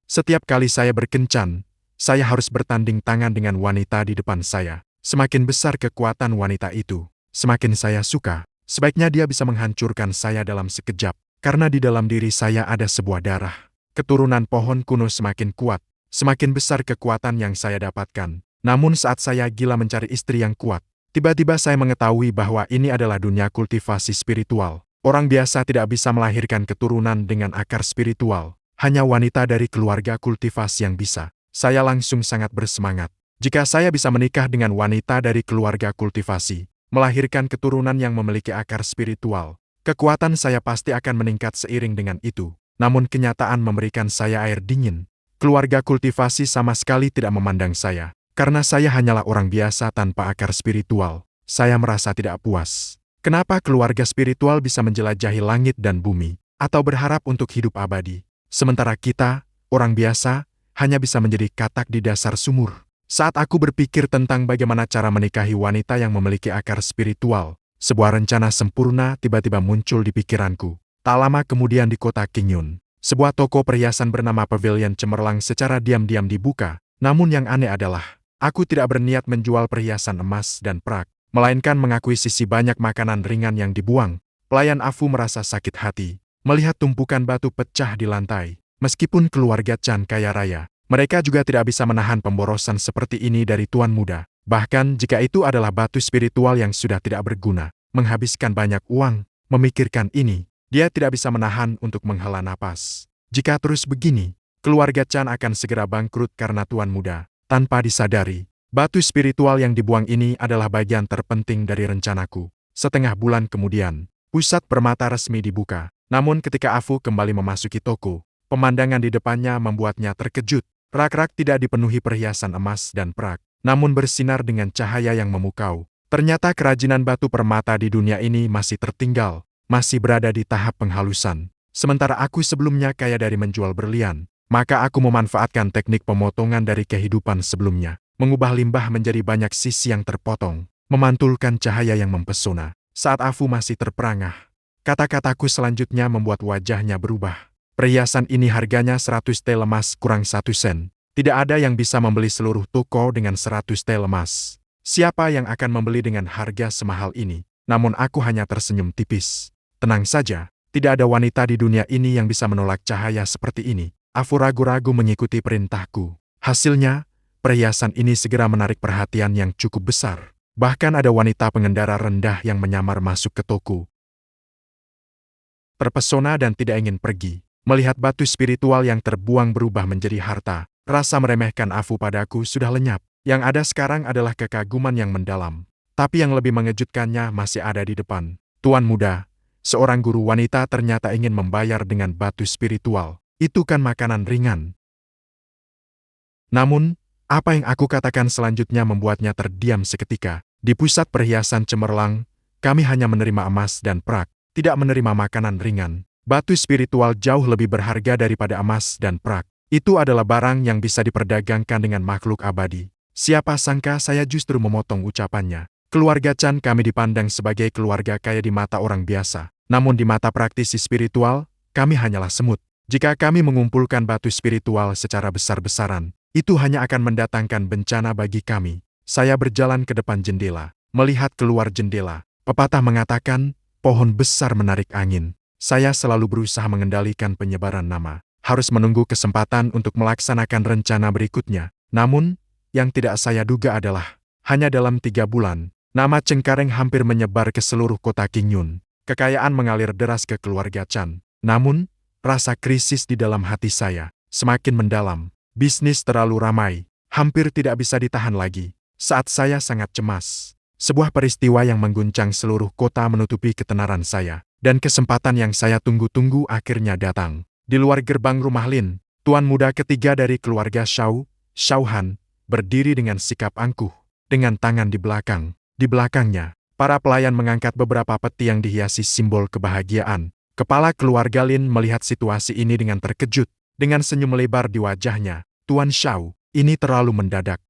Setiap kali saya berkencan, saya harus bertanding tangan dengan wanita di depan saya. Semakin besar kekuatan wanita itu, semakin saya suka. Sebaiknya dia bisa menghancurkan saya dalam sekejap, karena di dalam diri saya ada sebuah darah. Keturunan pohon kuno semakin kuat, semakin besar kekuatan yang saya dapatkan. Namun saat saya gila mencari istri yang kuat, tiba-tiba saya mengetahui bahwa ini adalah dunia kultivasi spiritual. Orang biasa tidak bisa melahirkan keturunan dengan akar spiritual. Hanya wanita dari keluarga kultivasi yang bisa. Saya langsung sangat bersemangat. Jika saya bisa menikah dengan wanita dari keluarga kultivasi, melahirkan keturunan yang memiliki akar spiritual, kekuatan saya pasti akan meningkat seiring dengan itu. Namun kenyataan memberikan saya air dingin. Keluarga kultivasi sama sekali tidak memandang saya. Karena saya hanyalah orang biasa tanpa akar spiritual, saya merasa tidak puas. Kenapa keluarga spiritual bisa menjelajahi langit dan bumi, atau berharap untuk hidup abadi, sementara kita, orang biasa, hanya bisa menjadi katak di dasar sumur? Saat aku berpikir tentang bagaimana cara menikahi wanita yang memiliki akar spiritual, sebuah rencana sempurna tiba-tiba muncul di pikiranku. Tak lama kemudian di kota Qingyun, sebuah toko perhiasan bernama Pavilion Cemerlang secara diam-diam dibuka. Namun yang aneh adalah, aku tidak berniat menjual perhiasan emas dan perak, melainkan mengakuisisi banyak makanan ringan yang dibuang. Pelayan Afu merasa sakit hati, melihat tumpukan batu pecah di lantai. Meskipun keluarga Chan kaya raya, mereka juga tidak bisa menahan pemborosan seperti ini dari tuan muda. Bahkan jika itu adalah batu spiritual yang sudah tidak berguna, menghabiskan banyak uang, memikirkan ini, dia tidak bisa menahan untuk menghela napas. Jika terus begini, keluarga Chan akan segera bangkrut karena tuan muda. Tanpa disadari, batu spiritual yang dibuang ini adalah bagian terpenting dari rencanaku. Setengah bulan kemudian, pusat permata resmi dibuka. Namun ketika Afu kembali memasuki toko, pemandangan di depannya membuatnya terkejut. Rak-rak tidak dipenuhi perhiasan emas dan perak, namun bersinar dengan cahaya yang memukau. Ternyata kerajinan batu permata di dunia ini masih tertinggal, masih berada di tahap penghalusan. Sementara aku sebelumnya kaya dari menjual berlian, maka aku memanfaatkan teknik pemotongan dari kehidupan sebelumnya, mengubah limbah menjadi banyak sisi yang terpotong, memantulkan cahaya yang mempesona. Saat Afu masih terperangah, kata-kataku selanjutnya membuat wajahnya berubah. Perhiasan ini harganya 100 tel emas kurang 1 sen. Tidak ada yang bisa membeli seluruh toko dengan 100 tel emas. Siapa yang akan membeli dengan harga semahal ini? Namun aku hanya tersenyum tipis. Tenang saja, tidak ada wanita di dunia ini yang bisa menolak cahaya seperti ini. Afu ragu-ragu mengikuti perintahku. Hasilnya, perhiasan ini segera menarik perhatian yang cukup besar. Bahkan ada wanita pengendara rendah yang menyamar masuk ke toko. Terpesona dan tidak ingin pergi. Melihat batu spiritual yang terbuang berubah menjadi harta, rasa meremehkan Afu padaku sudah lenyap. Yang ada sekarang adalah kekaguman yang mendalam. Tapi yang lebih mengejutkannya masih ada di depan. Tuan muda, seorang guru wanita ternyata ingin membayar dengan batu spiritual. Itu kan makanan ringan. Namun, apa yang aku katakan selanjutnya membuatnya terdiam seketika. Di pusat perhiasan cemerlang, kami hanya menerima emas dan perak, tidak menerima makanan ringan. Batu spiritual jauh lebih berharga daripada emas dan perak. Itu adalah barang yang bisa diperdagangkan dengan makhluk abadi. Siapa sangka saya justru memotong ucapannya. Keluarga Chan kami dipandang sebagai keluarga kaya di mata orang biasa. Namun di mata praktisi spiritual, kami hanyalah semut. Jika kami mengumpulkan batu spiritual secara besar-besaran, itu hanya akan mendatangkan bencana bagi kami. Saya berjalan ke depan jendela, melihat keluar jendela. Pepatah mengatakan, pohon besar menarik angin. Saya selalu berusaha mengendalikan penyebaran nama. Harus menunggu kesempatan untuk melaksanakan rencana berikutnya. Namun, yang tidak saya duga adalah, hanya dalam 3 bulan, nama Cengkareng hampir menyebar ke seluruh kota Qingyun. Kekayaan mengalir deras ke keluarga Chan. Namun, rasa krisis di dalam hati saya semakin mendalam. Bisnis terlalu ramai, hampir tidak bisa ditahan lagi. Saat saya sangat cemas, sebuah peristiwa yang mengguncang seluruh kota menutupi ketenaran saya, dan kesempatan yang saya tunggu-tunggu akhirnya datang. Di luar gerbang rumah Lin, tuan muda ketiga dari keluarga Shao, Shao Han, berdiri dengan sikap angkuh, dengan tangan di belakang. Di belakangnya, para pelayan mengangkat beberapa peti yang dihiasi simbol kebahagiaan. Kepala keluarga Lin melihat situasi ini dengan terkejut. Dengan senyum lebar di wajahnya, Tuan Shao, ini terlalu mendadak.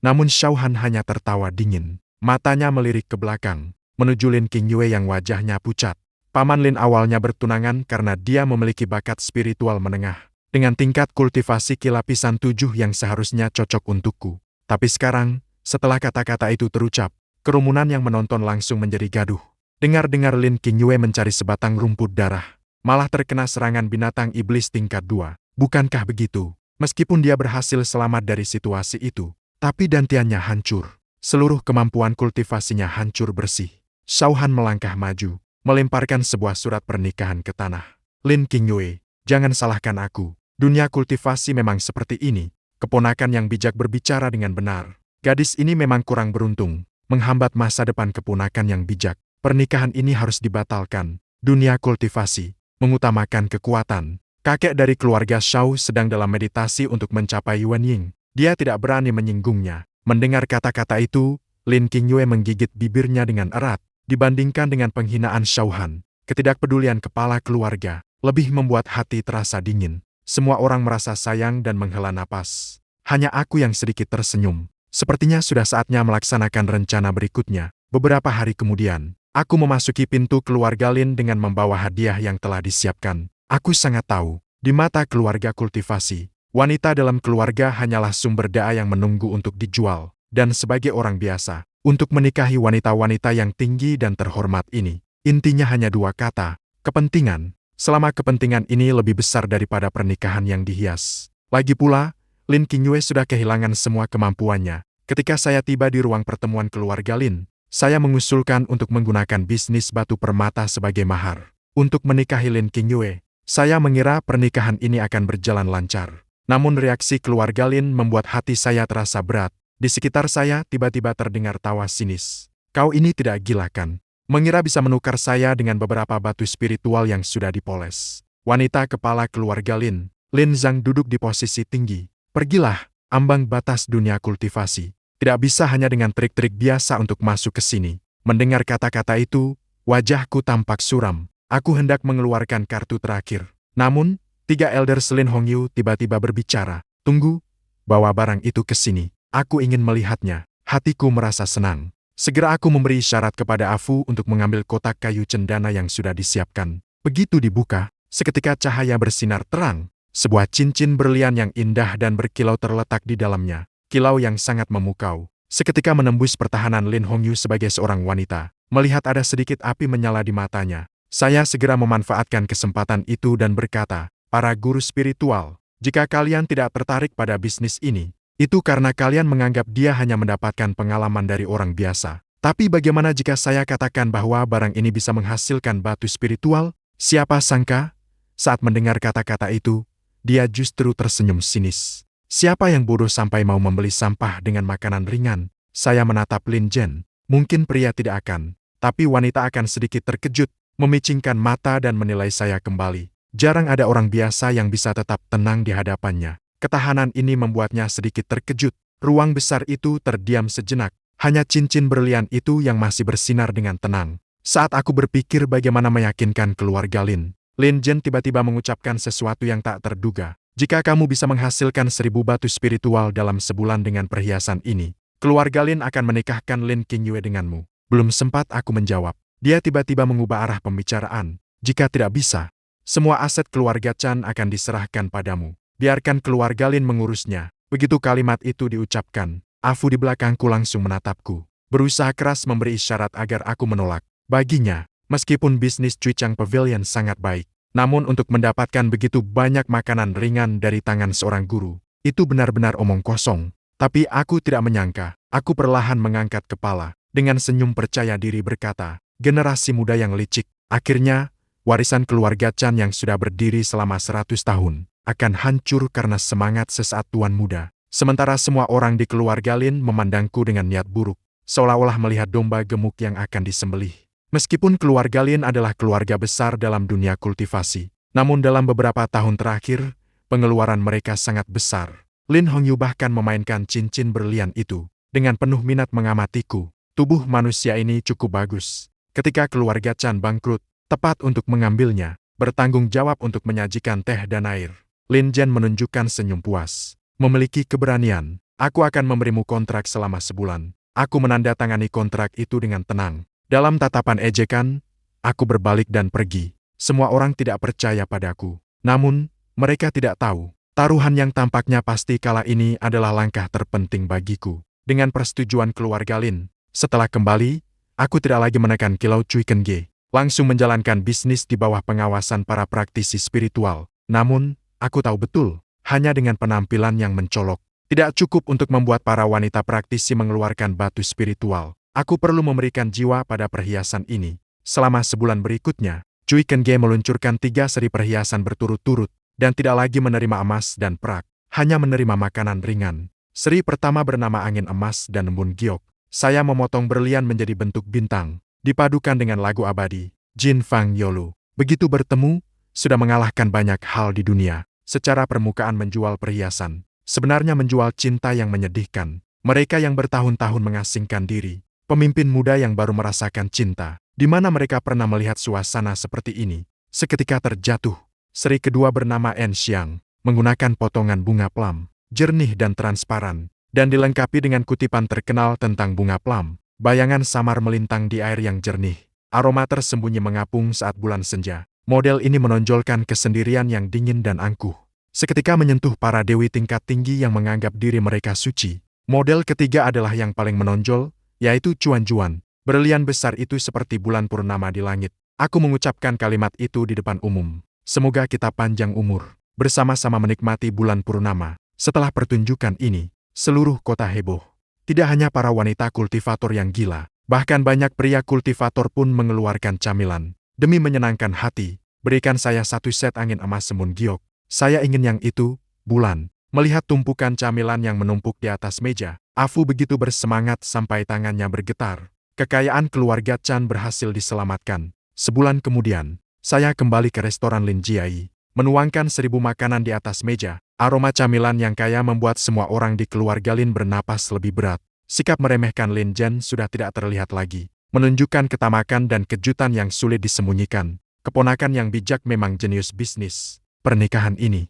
Namun Shao Han hanya tertawa dingin. Matanya melirik ke belakang, menuju Lin Qingyue yang wajahnya pucat. Paman Lin awalnya bertunangan karena dia memiliki bakat spiritual menengah. dengan tingkat kultivasi kilapisan 7 yang seharusnya cocok untukku. Tapi sekarang, setelah kata-kata itu terucap, kerumunan yang menonton langsung menjadi gaduh. Dengar-dengar Lin Qingyue mencari sebatang rumput darah, malah terkena serangan binatang iblis tingkat 2. Bukankah begitu? Meskipun dia berhasil selamat dari situasi itu, tapi dantiannya hancur. Seluruh kemampuan kultivasinya hancur bersih. Xiao Han melangkah maju, melemparkan sebuah surat pernikahan ke tanah. Lin Qingyue, jangan salahkan aku. Dunia kultivasi memang seperti ini. Keponakan yang bijak berbicara dengan benar. Gadis ini memang kurang beruntung, menghambat masa depan keponakan yang bijak. Pernikahan ini harus dibatalkan. Dunia kultivasi mengutamakan kekuatan. Kakek dari keluarga Xiao sedang dalam meditasi untuk mencapai Yuan Ying. Dia tidak berani menyinggungnya. Mendengar kata-kata itu, Lin Qingyue menggigit bibirnya dengan erat. Dibandingkan dengan penghinaan Xiao Han, ketidakpedulian kepala keluarga lebih membuat hati terasa dingin. Semua orang merasa sayang dan menghela napas. Hanya aku yang sedikit tersenyum. Sepertinya sudah saatnya melaksanakan rencana berikutnya. Beberapa hari kemudian, aku memasuki pintu keluarga Lin dengan membawa hadiah yang telah disiapkan. Aku sangat tahu, di mata keluarga kultivasi, wanita dalam keluarga hanyalah sumber daya yang menunggu untuk dijual. Dan sebagai orang biasa, untuk menikahi wanita-wanita yang tinggi dan terhormat ini, intinya hanya dua kata, kepentingan. Selama kepentingan ini lebih besar daripada pernikahan yang dihias. Lagi pula, Lin Qingyue sudah kehilangan semua kemampuannya. Ketika saya tiba di ruang pertemuan keluarga Lin, saya mengusulkan untuk menggunakan bisnis batu permata sebagai mahar. Untuk menikahi Lin Qingyue, saya mengira pernikahan ini akan berjalan lancar. Namun reaksi keluarga Lin membuat hati saya terasa berat. Di sekitar saya tiba-tiba terdengar tawa sinis. Kau ini tidak gila kan? Mengira bisa menukar saya dengan beberapa batu spiritual yang sudah dipoles. Wanita kepala keluarga Lin, Lin Zhang duduk di posisi tinggi. Pergilah, ambang batas dunia kultivasi. Tidak bisa hanya dengan trik-trik biasa untuk masuk ke sini. Mendengar kata-kata itu, wajahku tampak suram. Aku hendak mengeluarkan kartu terakhir. Namun, 3 elder Lin Hongyu tiba-tiba berbicara. Tunggu, bawa barang itu ke sini. Aku ingin melihatnya. Hatiku merasa senang. Segera aku memberi isyarat kepada Afu untuk mengambil kotak kayu cendana yang sudah disiapkan. Begitu dibuka, seketika cahaya bersinar terang. Sebuah cincin berlian yang indah dan berkilau terletak di dalamnya. Kilau yang sangat memukau. Seketika menembus pertahanan Lin Hongyu sebagai seorang wanita. Melihat ada sedikit api menyala di matanya, saya segera memanfaatkan kesempatan itu dan berkata, para guru spiritual, jika kalian tidak tertarik pada bisnis ini, itu karena kalian menganggap dia hanya mendapatkan pengalaman dari orang biasa. Tapi bagaimana jika saya katakan bahwa barang ini bisa menghasilkan batu spiritual? Siapa sangka? Saat mendengar kata-kata itu, dia justru tersenyum sinis. Siapa yang bodoh sampai mau membeli sampah dengan makanan ringan? Saya menatap Lin Zhen. Mungkin pria tidak akan, tapi wanita akan sedikit terkejut, memicingkan mata dan menilai saya kembali. Jarang ada orang biasa yang bisa tetap tenang di hadapannya. Ketahanan ini membuatnya sedikit terkejut. Ruang besar itu terdiam sejenak. Hanya cincin berlian itu yang masih bersinar dengan tenang. Saat aku berpikir bagaimana meyakinkan keluarga Lin, Lin Zhen tiba-tiba mengucapkan sesuatu yang tak terduga. Jika kamu bisa menghasilkan 1000 batu spiritual dalam sebulan dengan perhiasan ini, keluarga Lin akan menikahkan Lin Qingyue denganmu. Belum sempat aku menjawab. Dia tiba-tiba mengubah arah pembicaraan. Jika tidak bisa, semua aset keluarga Chan akan diserahkan padamu. Biarkan keluarga Lin mengurusnya. Begitu kalimat itu diucapkan, Afu di belakangku langsung menatapku. Berusaha keras memberi isyarat agar aku menolak. Baginya, meskipun bisnis Cuicang Pavilion sangat baik, namun untuk mendapatkan begitu banyak makanan ringan dari tangan seorang guru, itu benar-benar omong kosong. Tapi aku tidak menyangka, aku perlahan mengangkat kepala, dengan senyum percaya diri berkata, generasi muda yang licik, akhirnya, warisan keluarga Chan yang sudah berdiri selama 100 tahun, akan hancur karena semangat sesaat tuan muda. Sementara semua orang di keluarga Lin memandangku dengan niat buruk, seolah-olah melihat domba gemuk yang akan disembelih. Meskipun keluarga Lin adalah keluarga besar dalam dunia kultivasi, namun dalam beberapa tahun terakhir, pengeluaran mereka sangat besar. Lin Hongyu bahkan memainkan cincin berlian itu. Dengan penuh minat mengamatiku, tubuh manusia ini cukup bagus. Ketika keluarga Chan bangkrut, tepat untuk mengambilnya, bertanggung jawab untuk menyajikan teh dan air. Lin Zhen menunjukkan senyum puas. Memiliki keberanian, aku akan memberimu kontrak selama sebulan. Aku menandatangani kontrak itu dengan tenang. Dalam tatapan ejekan, aku berbalik dan pergi. Semua orang tidak percaya padaku. Namun, Mereka tidak tahu, taruhan yang tampaknya pasti kala ini adalah langkah terpenting bagiku. Dengan persetujuan keluarga Lin, setelah kembali, aku tidak lagi menekan kilau Cui Kenge, langsung menjalankan bisnis di bawah pengawasan para praktisi spiritual. Namun, aku tahu betul, hanya dengan penampilan yang mencolok, tidak cukup untuk membuat para wanita praktisi mengeluarkan batu spiritual. Aku perlu memberikan jiwa pada perhiasan ini. Selama sebulan berikutnya, Cui Kenge meluncurkan 3 seri perhiasan berturut-turut, dan tidak lagi menerima emas dan perak, hanya menerima makanan ringan. Seri pertama bernama Angin Emas dan Embun Giok. Saya memotong berlian menjadi bentuk bintang, dipadukan dengan lagu abadi, Jin Fang Yolu. Begitu bertemu, sudah mengalahkan banyak hal di dunia. Secara permukaan menjual perhiasan, sebenarnya menjual cinta yang menyedihkan. Mereka yang bertahun-tahun mengasingkan diri, pemimpin muda yang baru merasakan cinta, di mana mereka pernah melihat suasana seperti ini, seketika terjatuh. Seri kedua bernama En Xiang, menggunakan potongan bunga plum, jernih dan transparan, dan dilengkapi dengan kutipan terkenal tentang bunga plum. Bayangan samar melintang di air yang jernih, aroma tersembunyi mengapung saat bulan senja. Model ini menonjolkan kesendirian yang dingin dan angkuh, seketika menyentuh para dewi tingkat tinggi yang menganggap diri mereka suci. Model ketiga adalah yang paling menonjol, yaitu Cuan Juan. Berlian besar itu seperti bulan purnama di langit. Aku mengucapkan kalimat itu di depan umum. Semoga kita panjang umur, bersama-sama menikmati bulan purnama. Setelah pertunjukan ini, seluruh kota heboh. Tidak hanya para wanita kultivator yang gila, bahkan banyak pria kultivator pun mengeluarkan camilan. Demi menyenangkan hati, berikan saya 1 set angin emas Embun Giok. Saya ingin yang itu, bulan. Melihat tumpukan camilan yang menumpuk di atas meja, Afu begitu bersemangat sampai tangannya bergetar. Kekayaan keluarga Chan berhasil diselamatkan. Sebulan kemudian, saya kembali ke restoran Lin Jiai, menuangkan 1000 makanan di atas meja. Aroma camilan yang kaya membuat semua orang di keluarga Lin bernapas lebih berat. Sikap meremehkan Lin Jen sudah tidak terlihat lagi, menunjukkan ketamakan dan kejutan yang sulit disembunyikan. Keponakan yang bijak memang jenius bisnis. Pernikahan ini,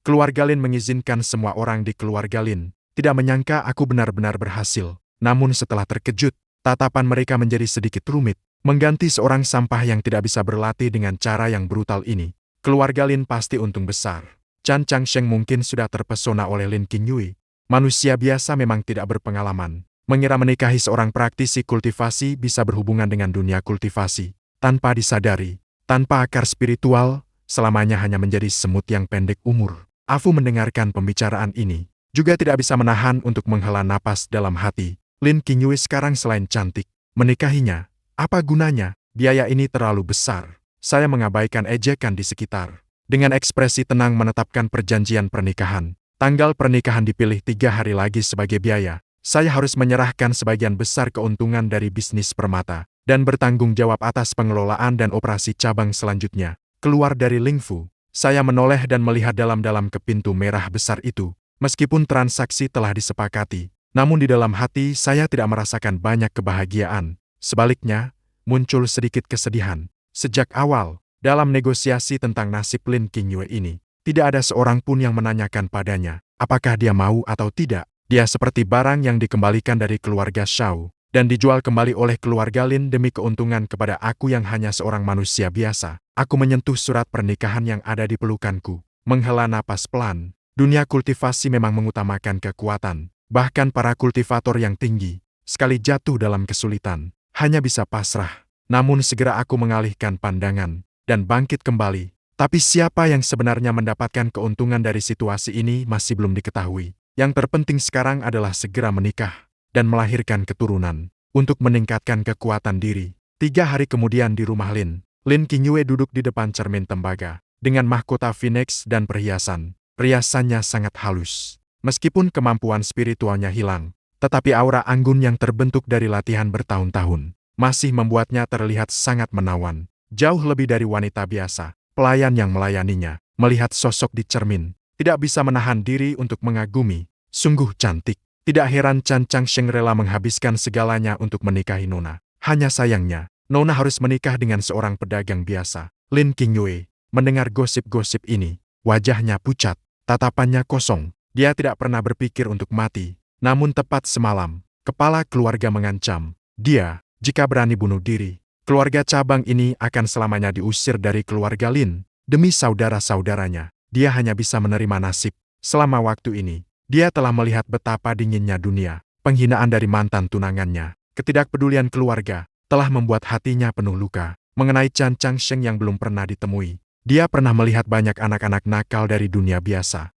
keluarga Lin mengizinkan semua orang di keluarga Lin. Tidak menyangka aku benar-benar berhasil. Namun setelah terkejut, tatapan mereka menjadi sedikit rumit. Mengganti seorang sampah yang tidak bisa berlatih dengan cara yang brutal ini, keluarga Lin pasti untung besar. Chan Changsheng mungkin sudah terpesona oleh Lin Qingyue. Manusia biasa memang tidak berpengalaman. Mengira menikahi seorang praktisi kultivasi bisa berhubungan dengan dunia kultivasi. Tanpa disadari, tanpa akar spiritual, selamanya hanya menjadi semut yang pendek umur. Afu mendengarkan pembicaraan ini, juga tidak bisa menahan untuk menghela napas dalam hati. Lin Qingyue sekarang selain cantik, menikahinya, apa gunanya? Biaya ini terlalu besar. Saya mengabaikan ejekan di sekitar. Dengan ekspresi tenang menetapkan perjanjian pernikahan. Tanggal pernikahan dipilih 3 hari lagi sebagai biaya. Saya harus menyerahkan sebagian besar keuntungan dari bisnis permata, dan bertanggung jawab atas pengelolaan dan operasi cabang selanjutnya. Keluar dari Lingfu, saya menoleh dan melihat dalam-dalam ke pintu merah besar itu. Meskipun transaksi telah disepakati, namun di dalam hati saya tidak merasakan banyak kebahagiaan. Sebaliknya, muncul sedikit kesedihan. Sejak awal, dalam negosiasi tentang nasib Lin Qingyue ini, tidak ada seorang pun yang menanyakan padanya, apakah dia mau atau tidak. Dia seperti barang yang dikembalikan dari keluarga Shao, dan dijual kembali oleh keluarga Lin demi keuntungan kepada aku yang hanya seorang manusia biasa. Aku menyentuh surat pernikahan yang ada di pelukanku, menghela napas pelan. Dunia kultivasi memang mengutamakan kekuatan, bahkan para kultivator yang tinggi, sekali jatuh dalam kesulitan, hanya bisa pasrah. Namun segera aku mengalihkan pandangan, dan bangkit kembali. Tapi siapa yang sebenarnya mendapatkan keuntungan dari situasi ini masih belum diketahui. Yang terpenting sekarang adalah segera menikah, dan melahirkan keturunan, untuk meningkatkan kekuatan diri. 3 hari kemudian di rumah Lin Qingyue duduk di depan cermin tembaga, dengan mahkota Phoenix dan perhiasan. Perhiasannya sangat halus. Meskipun kemampuan spiritualnya hilang, tetapi aura anggun yang terbentuk dari latihan bertahun-tahun masih membuatnya terlihat sangat menawan. Jauh lebih dari wanita biasa, pelayan yang melayaninya, melihat sosok di cermin, tidak bisa menahan diri untuk mengagumi. Sungguh cantik. Tidak heran Chan Changsheng rela menghabiskan segalanya untuk menikahi Nona. Hanya sayangnya, Nona harus menikah dengan seorang pedagang biasa. Lin Qingyue mendengar gosip-gosip ini, wajahnya pucat, tatapannya kosong. Dia tidak pernah berpikir untuk mati. Namun tepat semalam, kepala keluarga mengancam dia, jika berani bunuh diri, keluarga cabang ini akan selamanya diusir dari keluarga Lin. Demi saudara-saudaranya, dia hanya bisa menerima nasib. Selama waktu ini, dia telah melihat betapa dinginnya dunia, penghinaan dari mantan tunangannya, ketidakpedulian keluarga, telah membuat hatinya penuh luka. Mengenai Chan Changsheng yang belum pernah ditemui, dia pernah melihat banyak anak-anak nakal dari dunia biasa.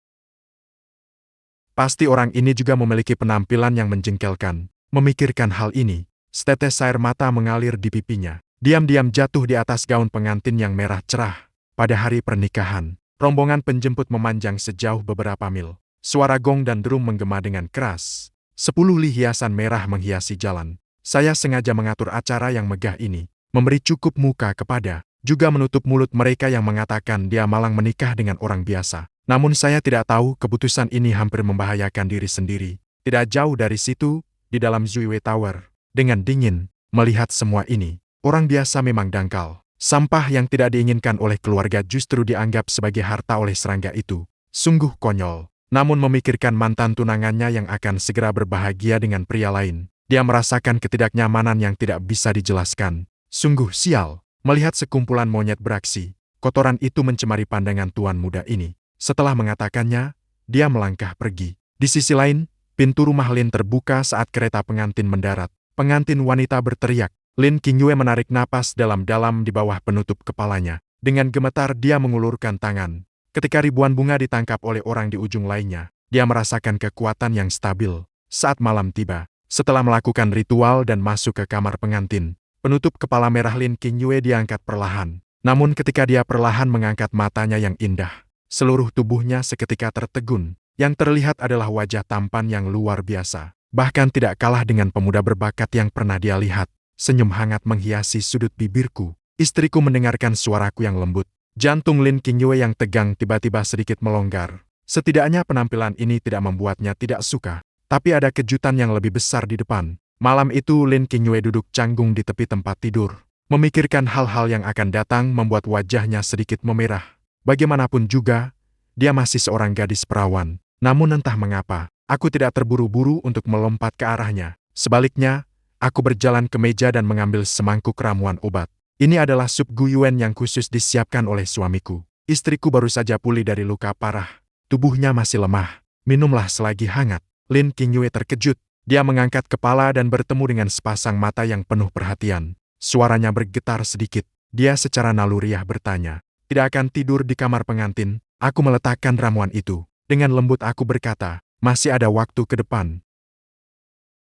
Pasti orang ini juga memiliki penampilan yang menjengkelkan. Memikirkan hal ini, setetes air mata mengalir di pipinya. Diam-diam jatuh di atas gaun pengantin yang merah cerah. Pada hari pernikahan, rombongan penjemput memanjang sejauh beberapa mil. Suara gong dan drum menggema dengan keras. 10 li hiasan merah menghiasi jalan. Saya sengaja mengatur acara yang megah ini, memberi cukup muka kepada, juga menutup mulut mereka yang mengatakan dia malang menikah dengan orang biasa. Namun saya tidak tahu keputusan ini hampir membahayakan diri sendiri. Tidak jauh dari situ, di dalam Zuiwei Tower, dengan dingin, melihat semua ini, orang biasa memang dangkal. Sampah yang tidak diinginkan oleh keluarga justru dianggap sebagai harta oleh serangga itu. Sungguh konyol. Namun memikirkan mantan tunangannya yang akan segera berbahagia dengan pria lain, dia merasakan ketidaknyamanan yang tidak bisa dijelaskan. Sungguh sial, melihat sekumpulan monyet beraksi, kotoran itu mencemari pandangan tuan muda ini. Setelah mengatakannya, dia melangkah pergi. Di sisi lain, pintu rumah Lin terbuka saat kereta pengantin mendarat. Pengantin wanita berteriak. Lin Qingyue menarik napas dalam-dalam di bawah penutup kepalanya. Dengan gemetar dia mengulurkan tangan. Ketika ribuan bunga ditangkap oleh orang di ujung lainnya, dia merasakan kekuatan yang stabil. Saat malam tiba, setelah melakukan ritual dan masuk ke kamar pengantin, penutup kepala merah Lin Qingyue diangkat perlahan. Namun ketika dia perlahan mengangkat matanya yang indah, seluruh tubuhnya seketika tertegun. Yang terlihat adalah wajah tampan yang luar biasa. Bahkan tidak kalah dengan pemuda berbakat yang pernah dia lihat. Senyum hangat menghiasi sudut bibirku. Istriku mendengarkan suaraku yang lembut. Jantung Lin Qingyue yang tegang tiba-tiba sedikit melonggar. Setidaknya penampilan ini tidak membuatnya tidak suka. Tapi ada kejutan yang lebih besar di depan. Malam itu Lin Qingyue duduk canggung di tepi tempat tidur. Memikirkan hal-hal yang akan datang membuat wajahnya sedikit memerah. Bagaimanapun juga, dia masih seorang gadis perawan. Namun entah mengapa, aku tidak terburu-buru untuk melompat ke arahnya. Sebaliknya, aku berjalan ke meja dan mengambil semangkuk ramuan obat. Ini adalah sup guyuan yang khusus disiapkan oleh suamiku. Istriku baru saja pulih dari luka parah. Tubuhnya masih lemah. Minumlah selagi hangat. Lin Qingyue terkejut. Dia mengangkat kepala dan bertemu dengan sepasang mata yang penuh perhatian. Suaranya bergetar sedikit. Dia secara naluriah bertanya, "Tidak akan tidur di kamar pengantin?" Aku meletakkan ramuan itu. Dengan lembut aku berkata, "Masih ada waktu ke depan.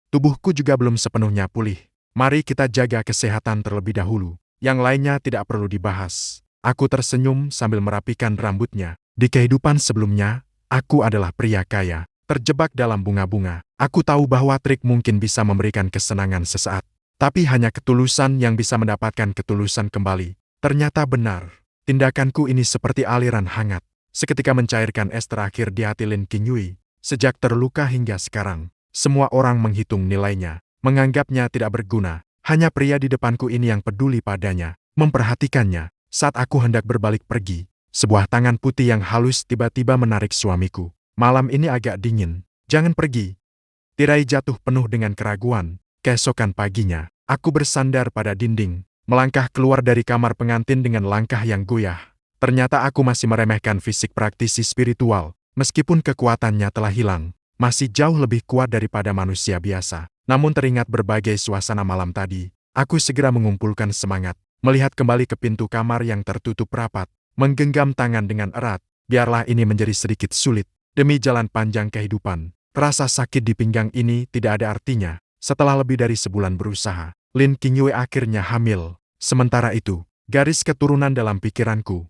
Tubuhku juga belum sepenuhnya pulih. Mari kita jaga kesehatan terlebih dahulu. Yang lainnya tidak perlu dibahas." Aku tersenyum sambil merapikan rambutnya. Di kehidupan sebelumnya, aku adalah pria kaya, terjebak dalam bunga-bunga. Aku tahu bahwa trik mungkin bisa memberikan kesenangan sesaat. Tapi hanya ketulusan yang bisa mendapatkan ketulusan kembali. Ternyata benar. Tindakanku ini seperti aliran hangat, seketika mencairkan es terakhir di hati Lin Qingyue. Sejak terluka hingga sekarang, semua orang menghitung nilainya, menganggapnya tidak berguna. Hanya pria di depanku ini yang peduli padanya, memperhatikannya. Saat aku hendak berbalik pergi, sebuah tangan putih yang halus tiba-tiba menarik suamiku. "Malam ini agak dingin, jangan pergi." Tirai jatuh penuh dengan keraguan. Keesokan paginya, aku bersandar pada dinding, melangkah keluar dari kamar pengantin dengan langkah yang goyah. Ternyata aku masih meremehkan fisik praktisi spiritual. Meskipun kekuatannya telah hilang, masih jauh lebih kuat daripada manusia biasa. Namun teringat berbagai suasana malam tadi, aku segera mengumpulkan semangat, melihat kembali ke pintu kamar yang tertutup rapat, menggenggam tangan dengan erat. Biarlah ini menjadi sedikit sulit, demi jalan panjang kehidupan. Rasa sakit di pinggang ini tidak ada artinya. Setelah lebih dari sebulan berusaha, Lin Qingyue akhirnya hamil. Sementara itu, garis keturunan dalam pikiranku.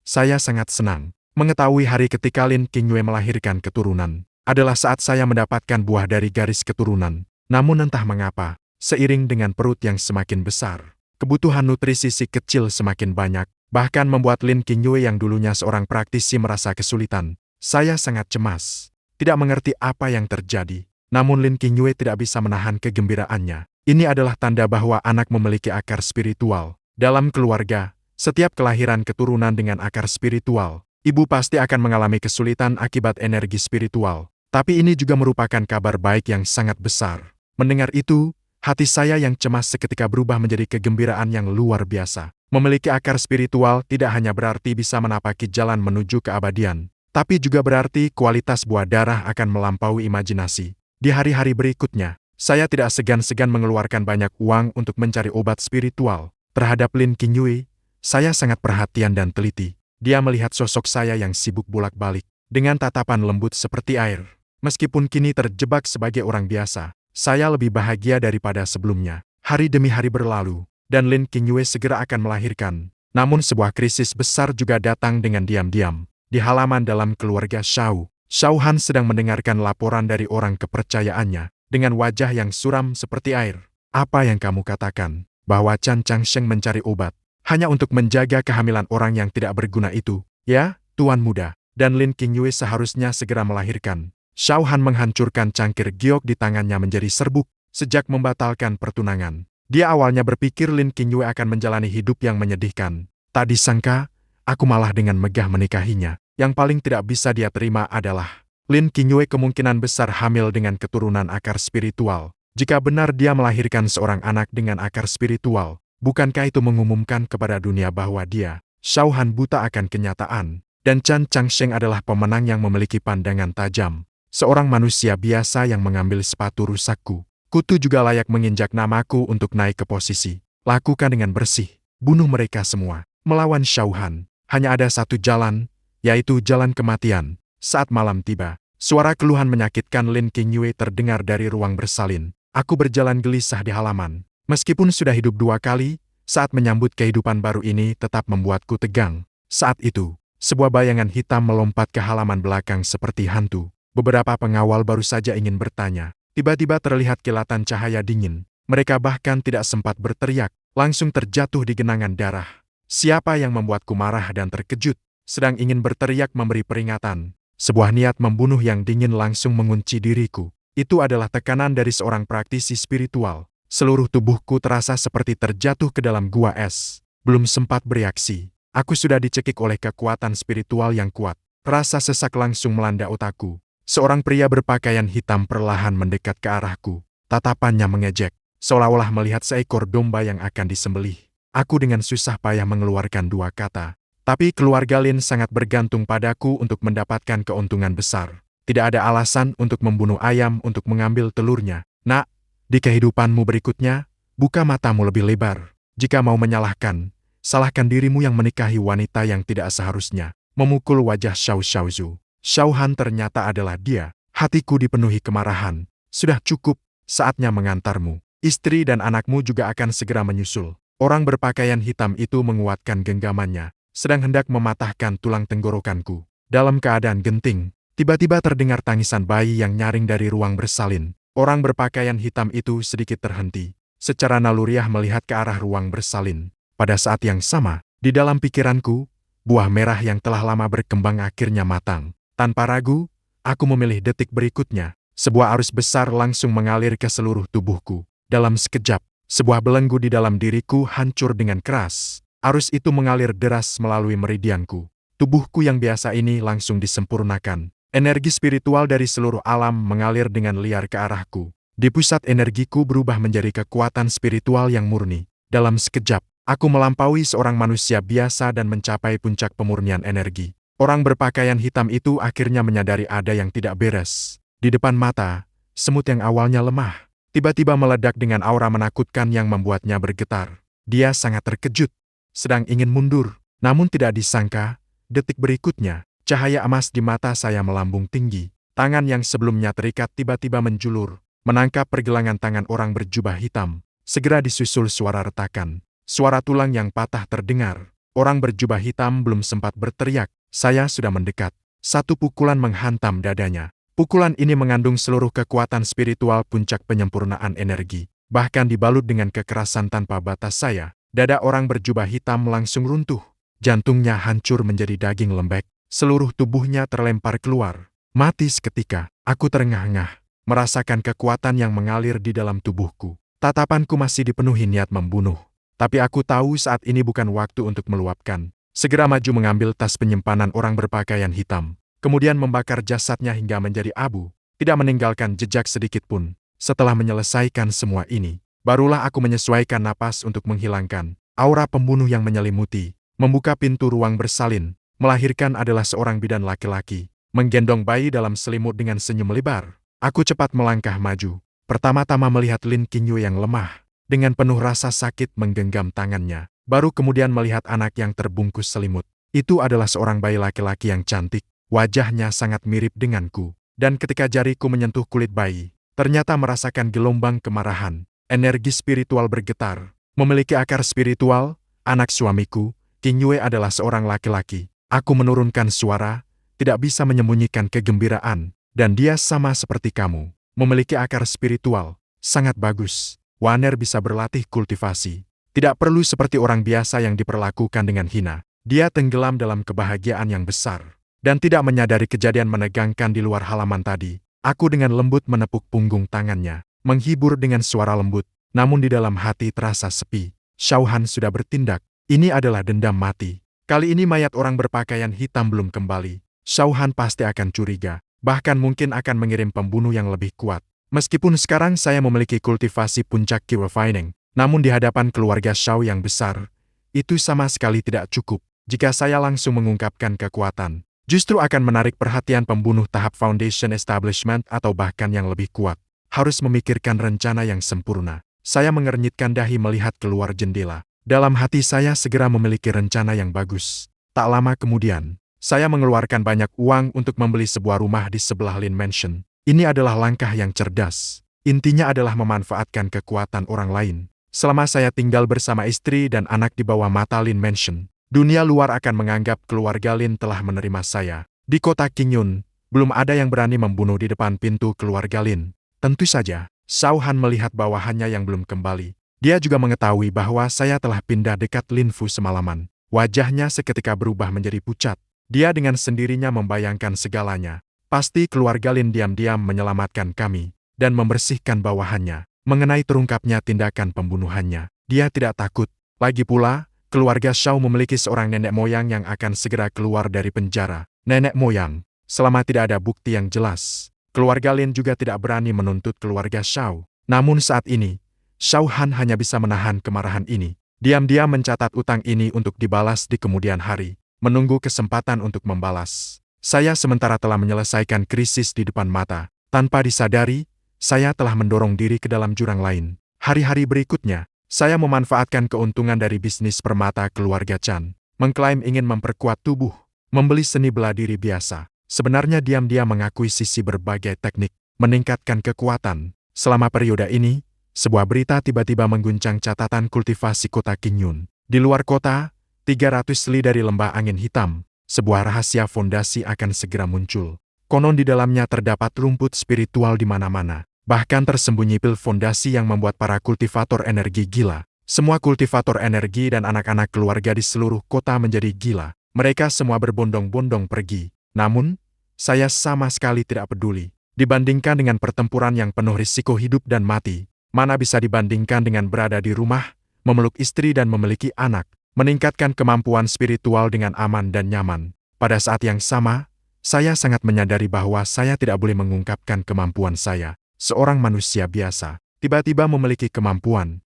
Saya sangat senang mengetahui hari ketika Lin Qingyue melahirkan keturunan adalah saat saya mendapatkan buah dari garis keturunan. Namun entah mengapa, seiring dengan perut yang semakin besar, kebutuhan nutrisi si kecil semakin banyak, bahkan membuat Lin Qingyue yang dulunya seorang praktisi merasa kesulitan. Saya sangat cemas, tidak mengerti apa yang terjadi. Namun Lin Qingyue tidak bisa menahan kegembiraannya. Ini adalah tanda bahwa anak memiliki akar spiritual. Dalam keluarga, setiap kelahiran keturunan dengan akar spiritual, ibu pasti akan mengalami kesulitan akibat energi spiritual. Tapi ini juga merupakan kabar baik yang sangat besar. Mendengar itu, hati saya yang cemas seketika berubah menjadi kegembiraan yang luar biasa. Memiliki akar spiritual tidak hanya berarti bisa menapaki jalan menuju keabadian, tapi juga berarti kualitas buah darah akan melampaui imajinasi. Di hari-hari berikutnya, saya tidak segan-segan mengeluarkan banyak uang untuk mencari obat spiritual. Terhadap Lin Qingyue, saya sangat perhatian dan teliti. Dia melihat sosok saya yang sibuk bolak-balik, dengan tatapan lembut seperti air. Meskipun kini terjebak sebagai orang biasa, saya lebih bahagia daripada sebelumnya. Hari demi hari berlalu, dan Lin Qingyue segera akan melahirkan. Namun sebuah krisis besar juga datang dengan diam-diam. Di halaman dalam keluarga Shao, Shao Han sedang mendengarkan laporan dari orang kepercayaannya, dengan wajah yang suram seperti air. Apa yang kamu katakan? Bahwa Chan Changsheng mencari obat, hanya untuk menjaga kehamilan orang yang tidak berguna itu, ya, Tuan Muda. Dan Lin Qingyue seharusnya segera melahirkan. Shao Han menghancurkan cangkir giok di tangannya menjadi serbuk, sejak membatalkan pertunangan. Dia awalnya berpikir Lin Qingyue akan menjalani hidup yang menyedihkan. Tak disangka, aku malah dengan megah menikahinya. Yang paling tidak bisa dia terima adalah Lin Qingyue kemungkinan besar hamil dengan keturunan akar spiritual. Jika benar dia melahirkan seorang anak dengan akar spiritual, bukankah itu mengumumkan kepada dunia bahwa dia, Shao Han, buta akan kenyataan, dan Chan Changsheng adalah pemenang yang memiliki pandangan tajam. Seorang manusia biasa yang mengambil sepatu rusakku. Kutu juga layak menginjak namaku untuk naik ke posisi. Lakukan dengan bersih. Bunuh mereka semua. Melawan Shao Han. Hanya ada satu jalan, yaitu jalan kematian. Saat malam tiba, suara keluhan menyakitkan Lin Qingyue terdengar dari ruang bersalin. Aku berjalan gelisah di halaman. Meskipun sudah hidup 2 kali, saat menyambut kehidupan baru ini tetap membuatku tegang. Saat itu, sebuah bayangan hitam melompat ke halaman belakang seperti hantu. Beberapa pengawal baru saja ingin bertanya. Tiba-tiba terlihat kilatan cahaya dingin. Mereka bahkan tidak sempat berteriak, langsung terjatuh di genangan darah. Siapa yang membuatku marah dan terkejut? Sedang ingin berteriak memberi peringatan. Sebuah niat membunuh yang dingin langsung mengunci diriku. Itu adalah tekanan dari seorang praktisi spiritual. Seluruh tubuhku terasa seperti terjatuh ke dalam gua es. Belum sempat bereaksi, aku sudah dicekik oleh kekuatan spiritual yang kuat. Rasa sesak langsung melanda otakku. Seorang pria berpakaian hitam perlahan mendekat ke arahku. Tatapannya mengejek, seolah-olah melihat seekor domba yang akan disembelih. Aku dengan susah payah mengeluarkan 2 kata. Tapi keluarga Lin sangat bergantung padaku untuk mendapatkan keuntungan besar. Tidak ada alasan untuk membunuh ayam untuk mengambil telurnya. Nak, di kehidupanmu berikutnya, buka matamu lebih lebar. Jika mau menyalahkan, salahkan dirimu yang menikahi wanita yang tidak seharusnya. Memukul wajah Shao Xiaozu. Shao Han ternyata adalah dia. Hatiku dipenuhi kemarahan. Sudah cukup, saatnya mengantarmu. Istri dan anakmu juga akan segera menyusul. Orang berpakaian hitam itu menguatkan genggamannya, sedang hendak mematahkan tulang tenggorokanku. Dalam keadaan genting, tiba-tiba terdengar tangisan bayi yang nyaring dari ruang bersalin. Orang berpakaian hitam itu sedikit terhenti, secara naluriah melihat ke arah ruang bersalin. Pada saat yang sama, di dalam pikiranku, buah merah yang telah lama berkembang akhirnya matang. Tanpa ragu, aku memilih detik berikutnya. Sebuah arus besar langsung mengalir ke seluruh tubuhku. Dalam sekejap, sebuah belenggu di dalam diriku hancur dengan keras. Arus itu mengalir deras melalui meridianku. Tubuhku yang biasa ini langsung disempurnakan. Energi spiritual dari seluruh alam mengalir dengan liar ke arahku. Di pusat energiku berubah menjadi kekuatan spiritual yang murni. Dalam sekejap, aku melampaui seorang manusia biasa dan mencapai puncak pemurnian energi. Orang berpakaian hitam itu akhirnya menyadari ada yang tidak beres. Di depan mata, semut yang awalnya lemah, tiba-tiba meledak dengan aura menakutkan yang membuatnya bergetar. Dia sangat terkejut, sedang ingin mundur, namun tidak disangka, detik berikutnya, cahaya emas di mata saya melambung tinggi. Tangan yang sebelumnya terikat tiba-tiba menjulur, menangkap pergelangan tangan orang berjubah hitam. Segera disusul suara retakan. Suara tulang yang patah terdengar. Orang berjubah hitam belum sempat berteriak. Saya sudah mendekat. Satu pukulan menghantam dadanya. Pukulan ini mengandung seluruh kekuatan spiritual puncak penyempurnaan energi. Bahkan dibalut dengan kekerasan tanpa batas saya. Dada orang berjubah hitam langsung runtuh. Jantungnya hancur menjadi daging lembek. Seluruh tubuhnya terlempar keluar. Mati seketika. Aku terengah-engah. Merasakan kekuatan yang mengalir di dalam tubuhku. Tatapanku masih dipenuhi niat membunuh. Tapi aku tahu saat ini bukan waktu untuk meluapkan. Segera maju mengambil tas penyimpanan orang berpakaian hitam. Kemudian membakar jasadnya hingga menjadi abu. Tidak meninggalkan jejak sedikit pun. Setelah menyelesaikan semua ini, barulah aku menyesuaikan napas untuk menghilangkan Aura pembunuh yang menyelimuti, membuka pintu ruang bersalin, melahirkan adalah seorang bidan laki-laki, menggendong bayi dalam selimut dengan senyum lebar. Aku cepat melangkah maju, pertama-tama melihat Lin Qingyu yang lemah, dengan penuh rasa sakit menggenggam tangannya, baru kemudian melihat anak yang terbungkus selimut. Itu adalah seorang bayi laki-laki yang cantik, wajahnya sangat mirip denganku, dan ketika jariku menyentuh kulit bayi, ternyata merasakan gelombang kemarahan, energi spiritual bergetar. Memiliki akar spiritual, anak suamiku, Qingyue adalah seorang laki-laki. Aku menurunkan suara, tidak bisa menyembunyikan kegembiraan, dan dia sama seperti kamu, memiliki akar spiritual, sangat bagus. Waner bisa berlatih kultivasi. Tidak perlu seperti orang biasa yang diperlakukan dengan hina. Dia tenggelam dalam kebahagiaan yang besar, dan tidak menyadari kejadian menegangkan di luar halaman tadi. Aku dengan lembut menepuk punggung tangannya, menghibur dengan suara lembut. Namun di dalam hati terasa sepi. Xiao Han sudah bertindak. Ini adalah dendam mati. Kali ini mayat orang berpakaian hitam belum kembali. Xiao Han pasti akan curiga. Bahkan mungkin akan mengirim pembunuh yang lebih kuat. Meskipun sekarang saya memiliki kultivasi puncak Qi Refining, namun di hadapan keluarga Xiao yang besar, itu sama sekali tidak cukup. Jika saya langsung mengungkapkan kekuatan, justru akan menarik perhatian pembunuh tahap Foundation Establishment atau bahkan yang lebih kuat. Harus memikirkan rencana yang sempurna. Saya mengernyitkan dahi melihat keluar jendela. Dalam hati saya segera memiliki rencana yang bagus. Tak lama kemudian, saya mengeluarkan banyak uang untuk membeli sebuah rumah di sebelah Lin Mansion. Ini adalah langkah yang cerdas. Intinya adalah memanfaatkan kekuatan orang lain. Selama saya tinggal bersama istri dan anak di bawah mata Lin Mansion, dunia luar akan menganggap keluarga Lin telah menerima saya. Di kota Qingyun, belum ada yang berani membunuh di depan pintu keluarga Lin. Tentu saja, Xiao Han melihat bawahannya yang belum kembali. Dia juga mengetahui bahwa saya telah pindah dekat Lin Fu semalaman. Wajahnya seketika berubah menjadi pucat. Dia dengan sendirinya membayangkan segalanya. Pasti keluarga Lin diam-diam menyelamatkan kami dan membersihkan bawahannya. Mengenai terungkapnya tindakan pembunuhannya, dia tidak takut. Lagi pula, keluarga Xiao memiliki seorang nenek moyang yang akan segera keluar dari penjara. Nenek moyang, selama tidak ada bukti yang jelas, keluarga Lin juga tidak berani menuntut keluarga Xiao. Namun saat ini, Xiao Han hanya bisa menahan kemarahan ini. Diam-diam mencatat utang ini untuk dibalas di kemudian hari. Menunggu kesempatan untuk membalas. Saya sementara telah menyelesaikan krisis di depan mata. Tanpa disadari, saya telah mendorong diri ke dalam jurang lain. Hari-hari berikutnya, saya memanfaatkan keuntungan dari bisnis permata keluarga Chan. Mengklaim ingin memperkuat tubuh, membeli seni bela diri biasa. Sebenarnya diam-diam mengakuisisi berbagai teknik, meningkatkan kekuatan. Selama periode ini, sebuah berita tiba-tiba mengguncang catatan kultivasi kota Qingyun. Di luar kota, 300 li dari lembah angin hitam, sebuah rahasia fondasi akan segera muncul. Konon di dalamnya terdapat rumput spiritual di mana-mana. Bahkan tersembunyi pil fondasi yang membuat para kultivator energi gila. Semua kultivator energi dan anak-anak keluarga di seluruh kota menjadi gila. Mereka semua berbondong-bondong pergi. Namun, saya sama sekali tidak peduli. Dibandingkan dengan pertempuran yang penuh risiko hidup dan mati, mana bisa dibandingkan dengan berada di rumah, memeluk istri dan memiliki anak, meningkatkan kemampuan spiritual dengan aman dan nyaman. Pada saat yang sama, saya sangat menyadari bahwa saya tidak boleh mengungkapkan kemampuan saya. Seorang manusia biasa, tiba-tiba memiliki kemampuan.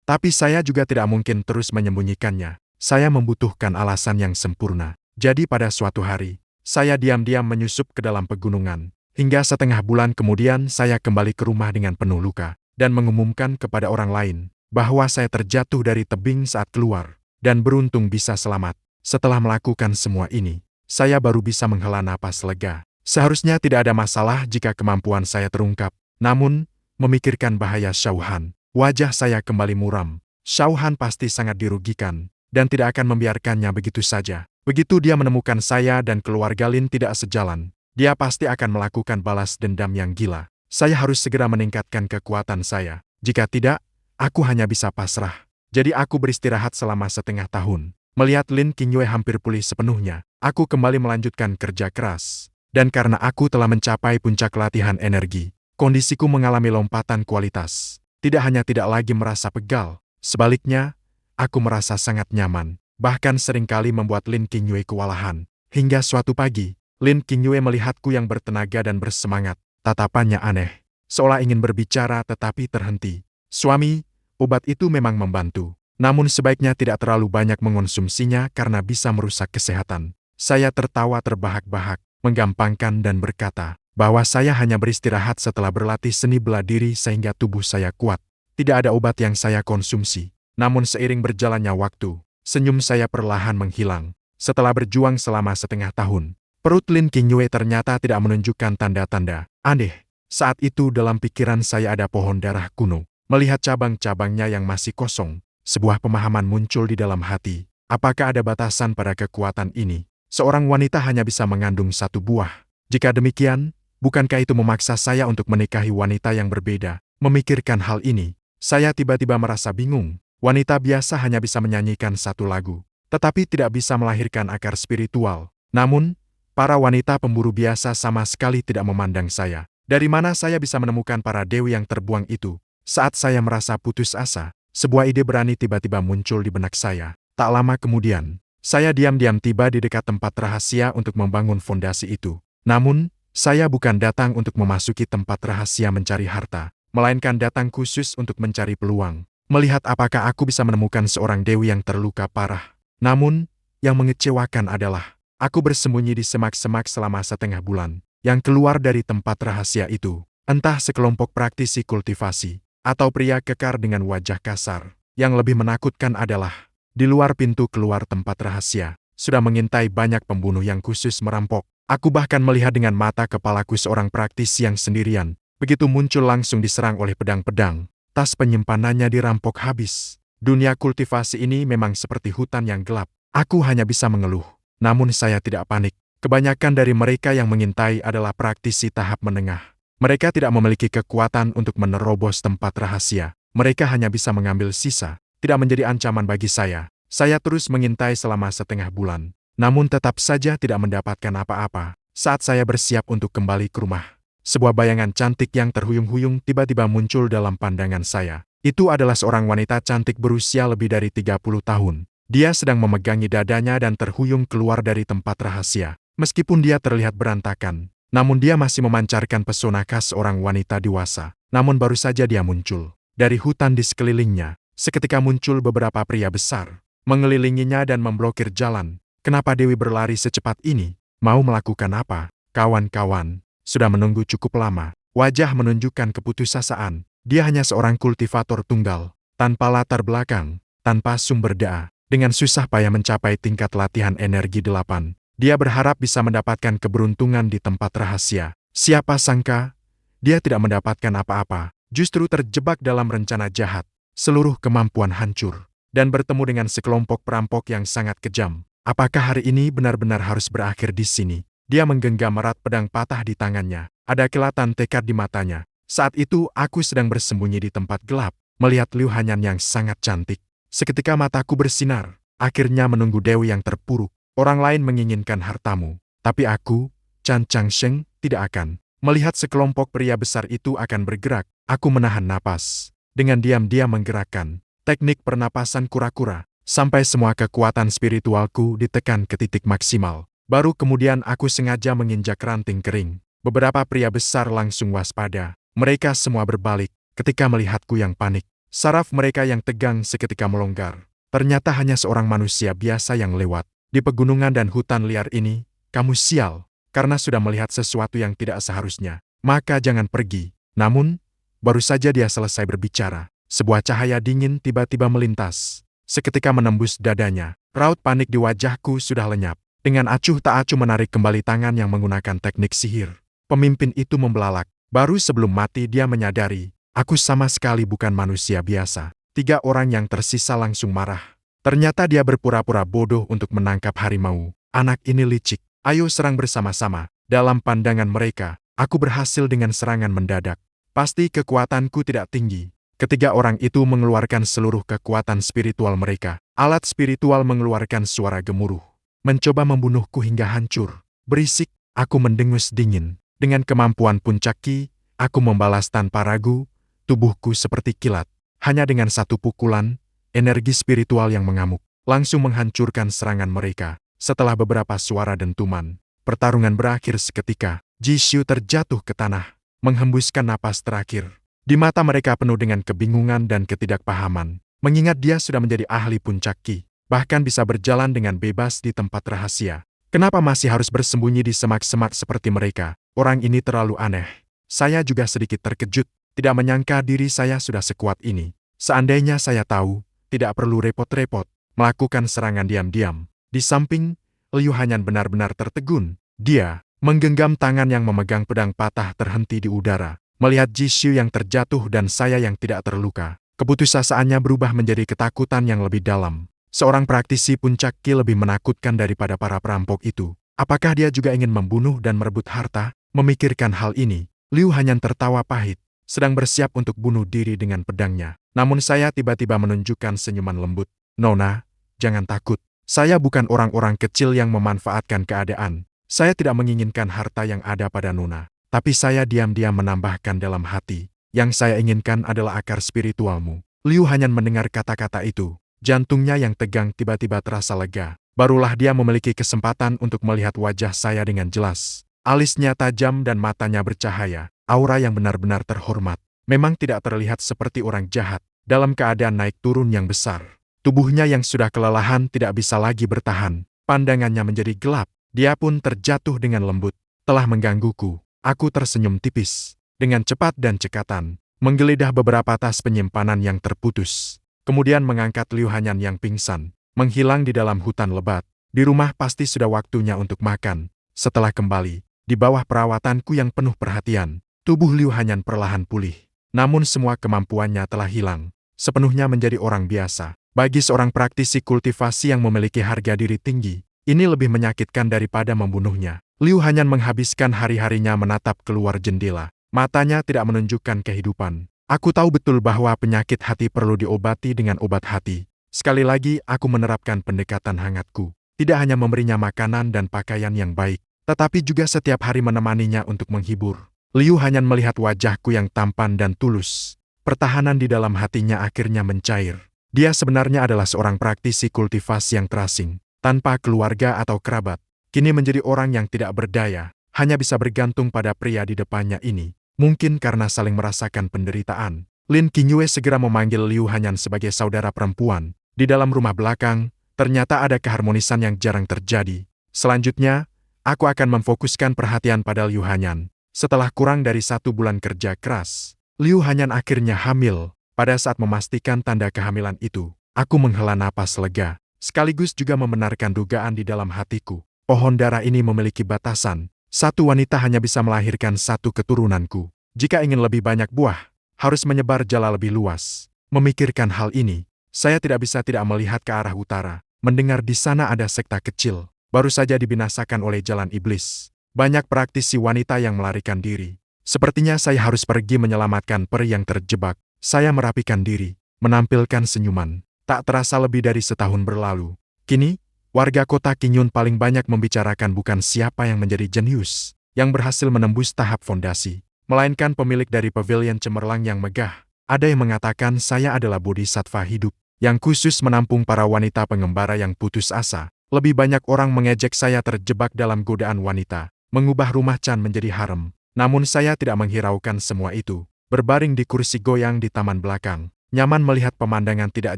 Tapi saya juga tidak mungkin terus menyembunyikannya. Saya membutuhkan alasan yang sempurna. Jadi pada suatu hari, saya diam-diam menyusup ke dalam pegunungan. Hingga setengah bulan kemudian saya kembali ke rumah dengan penuh luka, dan mengumumkan kepada orang lain, bahwa saya terjatuh dari tebing saat keluar, dan beruntung bisa selamat. Setelah melakukan semua ini, saya baru bisa menghela napas lega. Seharusnya tidak ada masalah jika kemampuan saya terungkap. Namun, memikirkan bahaya Xiao Han, wajah saya kembali muram. Xiao Han pasti sangat dirugikan, dan tidak akan membiarkannya begitu saja. Begitu dia menemukan saya dan keluarga Lin tidak sejalan, dia pasti akan melakukan balas dendam yang gila. Saya harus segera meningkatkan kekuatan saya. Jika tidak, aku hanya bisa pasrah. Jadi aku beristirahat selama setengah tahun. Melihat Lin Qingyue hampir pulih sepenuhnya, aku kembali melanjutkan kerja keras. Dan karena aku telah mencapai puncak latihan energi, kondisiku mengalami lompatan kualitas. Tidak hanya tidak lagi merasa pegal, sebaliknya, aku merasa sangat nyaman. Bahkan seringkali membuat Lin Qingyue kewalahan. Hingga suatu pagi, Lin Qingyue melihatku yang bertenaga dan bersemangat. Tatapannya aneh, seolah ingin berbicara tetapi terhenti. Suami, obat itu memang membantu. namun sebaiknya tidak terlalu banyak mengonsumsinya karena bisa merusak kesehatan. Saya tertawa terbahak-bahak, menggampangkan dan berkata bahwa saya hanya beristirahat setelah berlatih seni bela diri sehingga tubuh saya kuat. Tidak ada obat yang saya konsumsi. Namun seiring berjalannya waktu, senyum saya perlahan menghilang. Setelah berjuang selama setengah tahun, perut Lin Qingyue ternyata tidak menunjukkan tanda-tanda aneh. Saat itu dalam pikiran saya ada pohon darah kuno. Melihat cabang-cabangnya yang masih kosong, sebuah pemahaman muncul di dalam hati. Apakah ada batasan pada kekuatan ini? Seorang wanita hanya bisa mengandung satu buah. Jika demikian, bukankah itu memaksa saya untuk menikahi wanita yang berbeda? Memikirkan hal ini, saya tiba-tiba merasa bingung. Wanita biasa hanya bisa menyanyikan satu lagu, tetapi tidak bisa melahirkan akar spiritual. Namun, para wanita pemburu biasa sama sekali tidak memandang saya. Dari mana saya bisa menemukan para dewi yang terbuang itu? Saat saya merasa putus asa, sebuah ide berani tiba-tiba muncul di benak saya. Tak lama kemudian, saya diam-diam tiba di dekat tempat rahasia untuk membangun fondasi itu. Namun, saya bukan datang untuk memasuki tempat rahasia mencari harta, melainkan datang khusus untuk mencari peluang. Melihat apakah aku bisa menemukan seorang dewi yang terluka parah. Namun, yang mengecewakan adalah, aku bersembunyi di semak-semak selama setengah bulan. Yang keluar dari tempat rahasia itu, entah sekelompok praktisi kultivasi, atau pria kekar dengan wajah kasar. Yang lebih menakutkan adalah, di luar pintu keluar tempat rahasia, sudah mengintai banyak pembunuh yang khusus merampok. Aku bahkan melihat dengan mata kepalaku seorang praktisi yang sendirian, begitu muncul langsung diserang oleh pedang-pedang. Tas penyimpanannya dirampok habis. Dunia kultivasi ini memang seperti hutan yang gelap. Aku hanya bisa mengeluh. Namun saya tidak panik. Kebanyakan dari mereka yang mengintai adalah praktisi tahap menengah. Mereka tidak memiliki kekuatan untuk menerobos tempat rahasia. Mereka hanya bisa mengambil sisa. Tidak menjadi ancaman bagi saya. Saya terus mengintai selama setengah bulan. Namun tetap saja tidak mendapatkan apa-apa. Saat saya bersiap untuk kembali ke rumah, sebuah bayangan cantik yang terhuyung-huyung tiba-tiba muncul dalam pandangan saya. Itu adalah seorang wanita cantik berusia lebih dari 30 tahun. Dia sedang memegangi dadanya dan terhuyung keluar dari tempat rahasia. Meskipun dia terlihat berantakan, namun dia masih memancarkan pesona khas seorang wanita dewasa. Namun baru saja dia muncul. Dari hutan di sekelilingnya, seketika muncul beberapa pria besar, mengelilinginya dan memblokir jalan. Kenapa Dewi berlari secepat ini? Mau melakukan apa? Kawan-kawan sudah menunggu cukup lama. Wajah menunjukkan keputusasaan. Dia hanya seorang kultivator tunggal, tanpa latar belakang, tanpa sumber daya. Dengan susah payah mencapai tingkat latihan energi 8. Dia berharap bisa mendapatkan keberuntungan di tempat rahasia. Siapa sangka, dia tidak mendapatkan apa-apa. Justru terjebak dalam rencana jahat. Seluruh kemampuan hancur. Dan bertemu dengan sekelompok perampok yang sangat kejam. Apakah hari ini benar-benar harus berakhir di sini? Dia menggenggam erat pedang patah di tangannya. Ada kilatan tekad di matanya. Saat itu aku sedang bersembunyi di tempat gelap, melihat Liu Hanyan yang sangat cantik. Seketika mataku bersinar. Akhirnya menunggu Dewi yang terpuruk. Orang lain menginginkan hartamu. Tapi aku, Chan Changsheng, tidak akan. Melihat sekelompok pria besar itu akan bergerak, aku menahan napas. Dengan diam-diam menggerakkan teknik pernapasan kura-kura, sampai semua kekuatan spiritualku ditekan ke titik maksimal. Baru kemudian aku sengaja menginjak ranting kering. Beberapa pria besar langsung waspada. Mereka semua berbalik ketika melihatku yang panik. Saraf mereka yang tegang seketika melonggar. Ternyata hanya seorang manusia biasa yang lewat. Di pegunungan dan hutan liar ini, kamu sial, karena sudah melihat sesuatu yang tidak seharusnya. Maka jangan pergi. Namun, baru saja dia selesai berbicara, sebuah cahaya dingin tiba-tiba melintas. Seketika menembus dadanya, raut panik di wajahku sudah lenyap. Dengan acuh tak acuh menarik kembali tangan yang menggunakan teknik sihir. Pemimpin itu membelalak. Baru sebelum mati dia menyadari, aku sama sekali bukan manusia biasa. 3 orang yang tersisa langsung marah. Ternyata dia berpura-pura bodoh untuk menangkap harimau. Anak ini licik. Ayo serang bersama-sama. Dalam pandangan mereka, aku berhasil dengan serangan mendadak. Pasti kekuatanku tidak tinggi. Ketiga orang itu mengeluarkan seluruh kekuatan spiritual mereka. Alat spiritual mengeluarkan suara gemuruh. Mencoba membunuhku hingga hancur. Berisik, aku mendengus dingin. Dengan kemampuan puncak Qi, aku membalas tanpa ragu, tubuhku seperti kilat. Hanya dengan satu pukulan, energi spiritual yang mengamuk, langsung menghancurkan serangan mereka. Setelah beberapa suara dentuman, pertarungan berakhir seketika. Jishu terjatuh ke tanah, menghembuskan napas terakhir. Di mata mereka penuh dengan kebingungan dan ketidakpahaman. mengingat dia sudah menjadi ahli puncak Qi, bahkan bisa berjalan dengan bebas di tempat rahasia. Kenapa masih harus bersembunyi di semak-semak seperti mereka? Orang ini terlalu aneh. Saya juga sedikit terkejut, tidak menyangka diri saya sudah sekuat ini. Seandainya saya tahu, tidak perlu repot-repot melakukan serangan diam-diam. Di samping, Liu Hanyan benar-benar tertegun. Dia menggenggam tangan yang memegang pedang patah terhenti di udara. Melihat Jishu yang terjatuh dan saya yang tidak terluka, keputusasaannya berubah menjadi ketakutan yang lebih dalam. Seorang praktisi puncak Qi lebih menakutkan daripada para perampok itu. Apakah dia juga ingin membunuh dan merebut harta? Memikirkan hal ini, Liu Hanyan tertawa pahit, sedang bersiap untuk bunuh diri dengan pedangnya. Namun saya tiba-tiba menunjukkan senyuman lembut. Nona, jangan takut. Saya bukan orang-orang kecil yang memanfaatkan keadaan. Saya tidak menginginkan harta yang ada pada Nona. Tapi saya diam-diam menambahkan dalam hati, yang saya inginkan adalah akar spiritualmu. Liu Hanyan mendengar kata-kata itu. Jantungnya yang tegang tiba-tiba terasa lega. Barulah dia memiliki kesempatan untuk melihat wajah saya dengan jelas. Alisnya tajam dan matanya bercahaya, aura yang benar-benar terhormat. Memang tidak terlihat seperti orang jahat, dalam keadaan naik turun yang besar. Tubuhnya yang sudah kelelahan tidak bisa lagi bertahan. Pandangannya menjadi gelap. Dia pun terjatuh dengan lembut. Telah menggangguku. Aku tersenyum tipis. Dengan cepat dan cekatan, menggeledah beberapa tas penyimpanan yang terputus. Kemudian mengangkat Liu Hanyan yang pingsan, menghilang di dalam hutan lebat. Di rumah pasti sudah waktunya untuk makan. Setelah kembali, di bawah perawatanku yang penuh perhatian, tubuh Liu Hanyan perlahan pulih. Namun semua kemampuannya telah hilang, sepenuhnya menjadi orang biasa. Bagi seorang praktisi kultivasi yang memiliki harga diri tinggi, ini lebih menyakitkan daripada membunuhnya. Liu Hanyan menghabiskan hari-harinya menatap keluar jendela. Matanya tidak menunjukkan kehidupan. Aku tahu betul bahwa penyakit hati perlu diobati dengan obat hati. Sekali lagi aku menerapkan pendekatan hangatku. Tidak hanya memberinya makanan dan pakaian yang baik, tetapi juga setiap hari menemaninya untuk menghibur. Liu Hanyan melihat wajahku yang tampan dan tulus. Pertahanan di dalam hatinya akhirnya mencair. Dia sebenarnya adalah seorang praktisi kultivasi yang terasing, tanpa keluarga atau kerabat. Kini menjadi orang yang tidak berdaya, hanya bisa bergantung pada pria di depannya ini. Mungkin karena saling merasakan penderitaan, Lin Qingyue segera memanggil Liu Hanyan sebagai saudara perempuan. Di dalam rumah belakang, ternyata ada keharmonisan yang jarang terjadi. Selanjutnya, aku akan memfokuskan perhatian pada Liu Hanyan. Setelah kurang dari 1 bulan kerja keras, Liu Hanyan akhirnya hamil. Pada saat memastikan tanda kehamilan itu, aku menghela napas lega, sekaligus juga membenarkan dugaan di dalam hatiku. Pohon darah ini memiliki batasan. 1 wanita hanya bisa melahirkan 1 keturunanku. Jika ingin lebih banyak buah, harus menyebar jala lebih luas. Memikirkan hal ini, saya tidak bisa tidak melihat ke arah utara. Mendengar di sana ada sekta kecil, baru saja dibinasakan oleh jalan iblis. Banyak praktisi wanita yang melarikan diri. Sepertinya saya harus pergi menyelamatkan peri yang terjebak. Saya merapikan diri, menampilkan senyuman. Tak terasa lebih dari setahun berlalu. Kini, warga kota Qingyun paling banyak membicarakan bukan siapa yang menjadi jenius, yang berhasil menembus tahap fondasi, melainkan pemilik dari pavilion cemerlang yang megah. Ada yang mengatakan saya adalah bodhisattva hidup, yang khusus menampung para wanita pengembara yang putus asa. Lebih banyak orang mengejek saya terjebak dalam godaan wanita, mengubah rumah Chan menjadi harem. Namun saya tidak menghiraukan semua itu. Berbaring di kursi goyang di taman belakang, nyaman melihat pemandangan tidak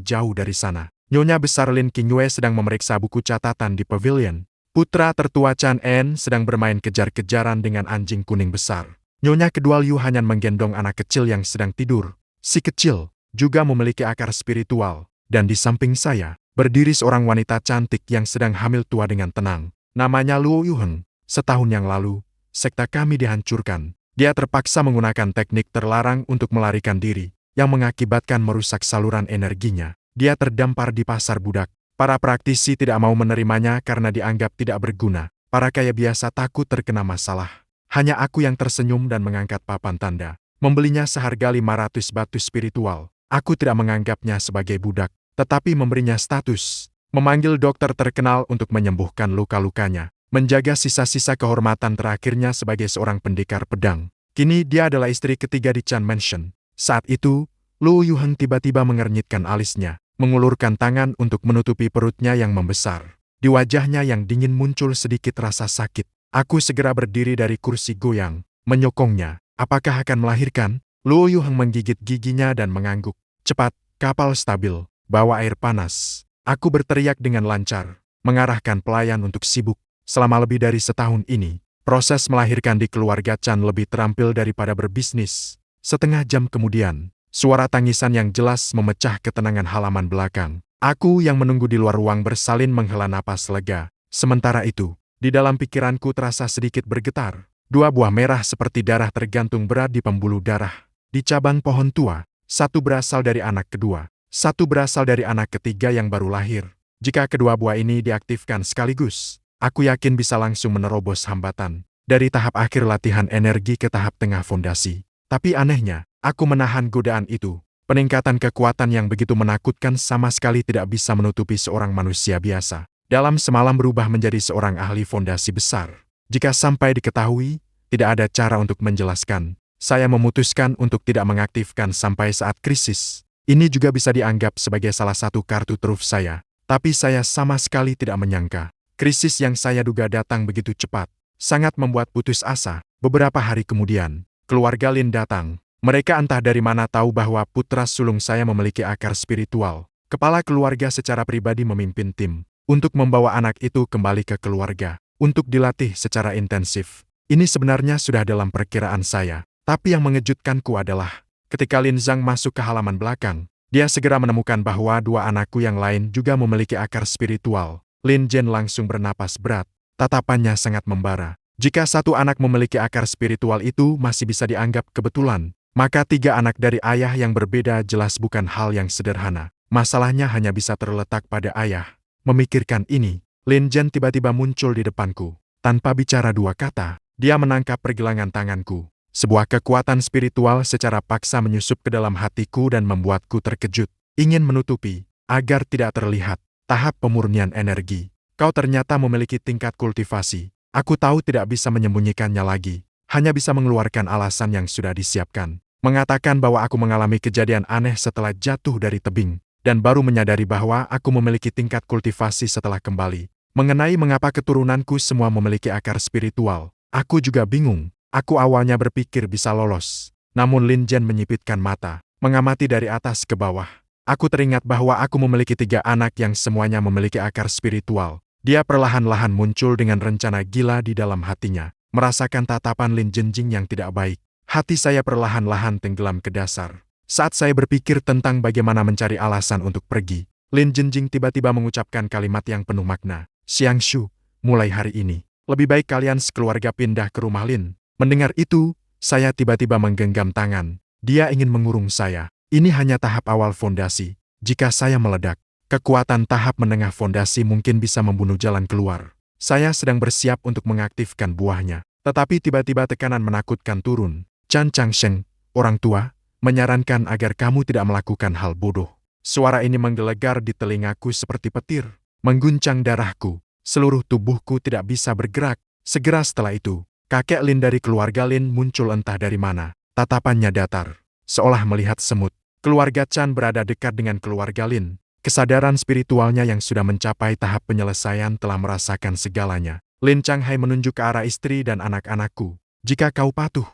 jauh dari sana. Nyonya besar Lin Qingyue sedang memeriksa buku catatan di pavilion. Putra tertua Chan En sedang bermain kejar-kejaran dengan anjing kuning besar. Nyonya kedua Liu Hanyan menggendong anak kecil yang sedang tidur. Si kecil juga memiliki akar spiritual. Dan di samping saya, berdiri seorang wanita cantik yang sedang hamil tua dengan tenang. Namanya Luo Yuheng. Setahun yang lalu, sekta kami dihancurkan. Dia terpaksa menggunakan teknik terlarang untuk melarikan diri, yang mengakibatkan merusak saluran energinya. Dia terdampar di pasar budak. Para praktisi tidak mau menerimanya karena dianggap tidak berguna. Para kaya biasa takut terkena masalah. Hanya aku yang tersenyum dan mengangkat papan tanda. Membelinya seharga 500 batu spiritual. Aku tidak menganggapnya sebagai budak, tetapi memberinya status. Memanggil dokter terkenal untuk menyembuhkan luka-lukanya. Menjaga sisa-sisa kehormatan terakhirnya sebagai seorang pendekar pedang. Kini dia adalah istri ketiga di Chan Mansion. Saat itu, Luo Yuheng tiba-tiba mengernyitkan alisnya. Mengulurkan tangan untuk menutupi perutnya yang membesar. Di wajahnya yang dingin muncul sedikit rasa sakit. Aku segera berdiri dari kursi goyang, menyokongnya. Apakah akan melahirkan? Luo Yuheng menggigit giginya dan mengangguk. Cepat, kapal stabil. bawa air panas. Aku berteriak dengan lancar, mengarahkan pelayan untuk sibuk. Selama lebih dari setahun ini, proses melahirkan di keluarga Chan lebih terampil daripada berbisnis. Setengah jam kemudian, suara tangisan yang jelas memecah ketenangan halaman belakang. Aku yang menunggu di luar ruang bersalin menghela napas lega. Sementara itu, di dalam pikiranku terasa sedikit bergetar. 2 buah merah seperti darah tergantung berat di pembuluh darah. Di cabang pohon tua, 1 berasal dari anak kedua, 1 berasal dari anak ketiga yang baru lahir. Jika kedua buah ini diaktifkan sekaligus, aku yakin bisa langsung menerobos hambatan. Dari tahap akhir latihan energi ke tahap tengah fondasi. Tapi anehnya, aku menahan godaan itu. Peningkatan kekuatan yang begitu menakutkan sama sekali tidak bisa menutupi seorang manusia biasa. Dalam semalam berubah menjadi seorang ahli fondasi besar. Jika sampai diketahui, tidak ada cara untuk menjelaskan. Saya memutuskan untuk tidak mengaktifkan sampai saat krisis. Ini juga bisa dianggap sebagai salah satu kartu truf saya. Tapi saya sama sekali tidak menyangka. Krisis yang saya duga datang begitu cepat. Sangat membuat putus asa. Beberapa hari kemudian, keluarga Lin datang. Mereka entah dari mana tahu bahwa putra sulung saya memiliki akar spiritual. Kepala keluarga secara pribadi memimpin tim untuk membawa anak itu kembali ke keluarga, untuk dilatih secara intensif. Ini sebenarnya sudah dalam perkiraan saya. Tapi yang mengejutkanku adalah, ketika Lin Zhang masuk ke halaman belakang, dia segera menemukan bahwa 2 anakku yang lain juga memiliki akar spiritual. Lin Zhen langsung bernapas berat, tatapannya sangat membara. Jika 1 anak memiliki akar spiritual itu masih bisa dianggap kebetulan, maka 3 anak dari ayah yang berbeda jelas bukan hal yang sederhana. Masalahnya hanya bisa terletak pada ayah. Memikirkan ini, Lin Zhen tiba-tiba muncul di depanku. Tanpa bicara 2 kata, dia menangkap pergelangan tanganku. Sebuah kekuatan spiritual secara paksa menyusup ke dalam hatiku dan membuatku terkejut. Ingin menutupi, agar tidak terlihat, tahap pemurnian energi. Kau ternyata memiliki tingkat kultivasi. Aku tahu tidak bisa menyembunyikannya lagi. Hanya bisa mengeluarkan alasan yang sudah disiapkan. Mengatakan bahwa aku mengalami kejadian aneh setelah jatuh dari tebing. Dan baru menyadari bahwa aku memiliki tingkat kultivasi setelah kembali. Mengenai mengapa keturunanku semua memiliki akar spiritual, aku juga bingung. Aku awalnya berpikir bisa lolos. Namun Lin Zhen menyipitkan mata, mengamati dari atas ke bawah. Aku teringat bahwa aku memiliki 3 anak yang semuanya memiliki akar spiritual. Dia perlahan-lahan muncul dengan rencana gila di dalam hatinya. Merasakan tatapan Lin Zhenjing yang tidak baik. Hati saya perlahan-lahan tenggelam ke dasar. Saat saya berpikir tentang bagaimana mencari alasan untuk pergi, Lin Zhenjing tiba-tiba mengucapkan kalimat yang penuh makna. Xiangshu, mulai hari ini, lebih baik kalian sekeluarga pindah ke rumah Lin. Mendengar itu, saya tiba-tiba menggenggam tangan. Dia ingin mengurung saya. Ini hanya tahap awal fondasi. Jika saya meledak, kekuatan tahap menengah fondasi mungkin bisa membunuh jalan keluar. Saya sedang bersiap untuk mengaktifkan buahnya. Tetapi tiba-tiba tekanan menakutkan turun. Chan Changsheng, orang tua, menyarankan agar kamu tidak melakukan hal bodoh. Suara ini menggelegar di telingaku seperti petir, mengguncang darahku. Seluruh tubuhku tidak bisa bergerak. Segera setelah itu, kakek Lin dari keluarga Lin muncul entah dari mana. Tatapannya datar, seolah melihat semut. Keluarga Chan berada dekat dengan keluarga Lin. Kesadaran spiritualnya yang sudah mencapai tahap penyelesaian telah merasakan segalanya. Lin Changhai menunjuk ke arah istri dan anak-anakku. Jika kau patuh,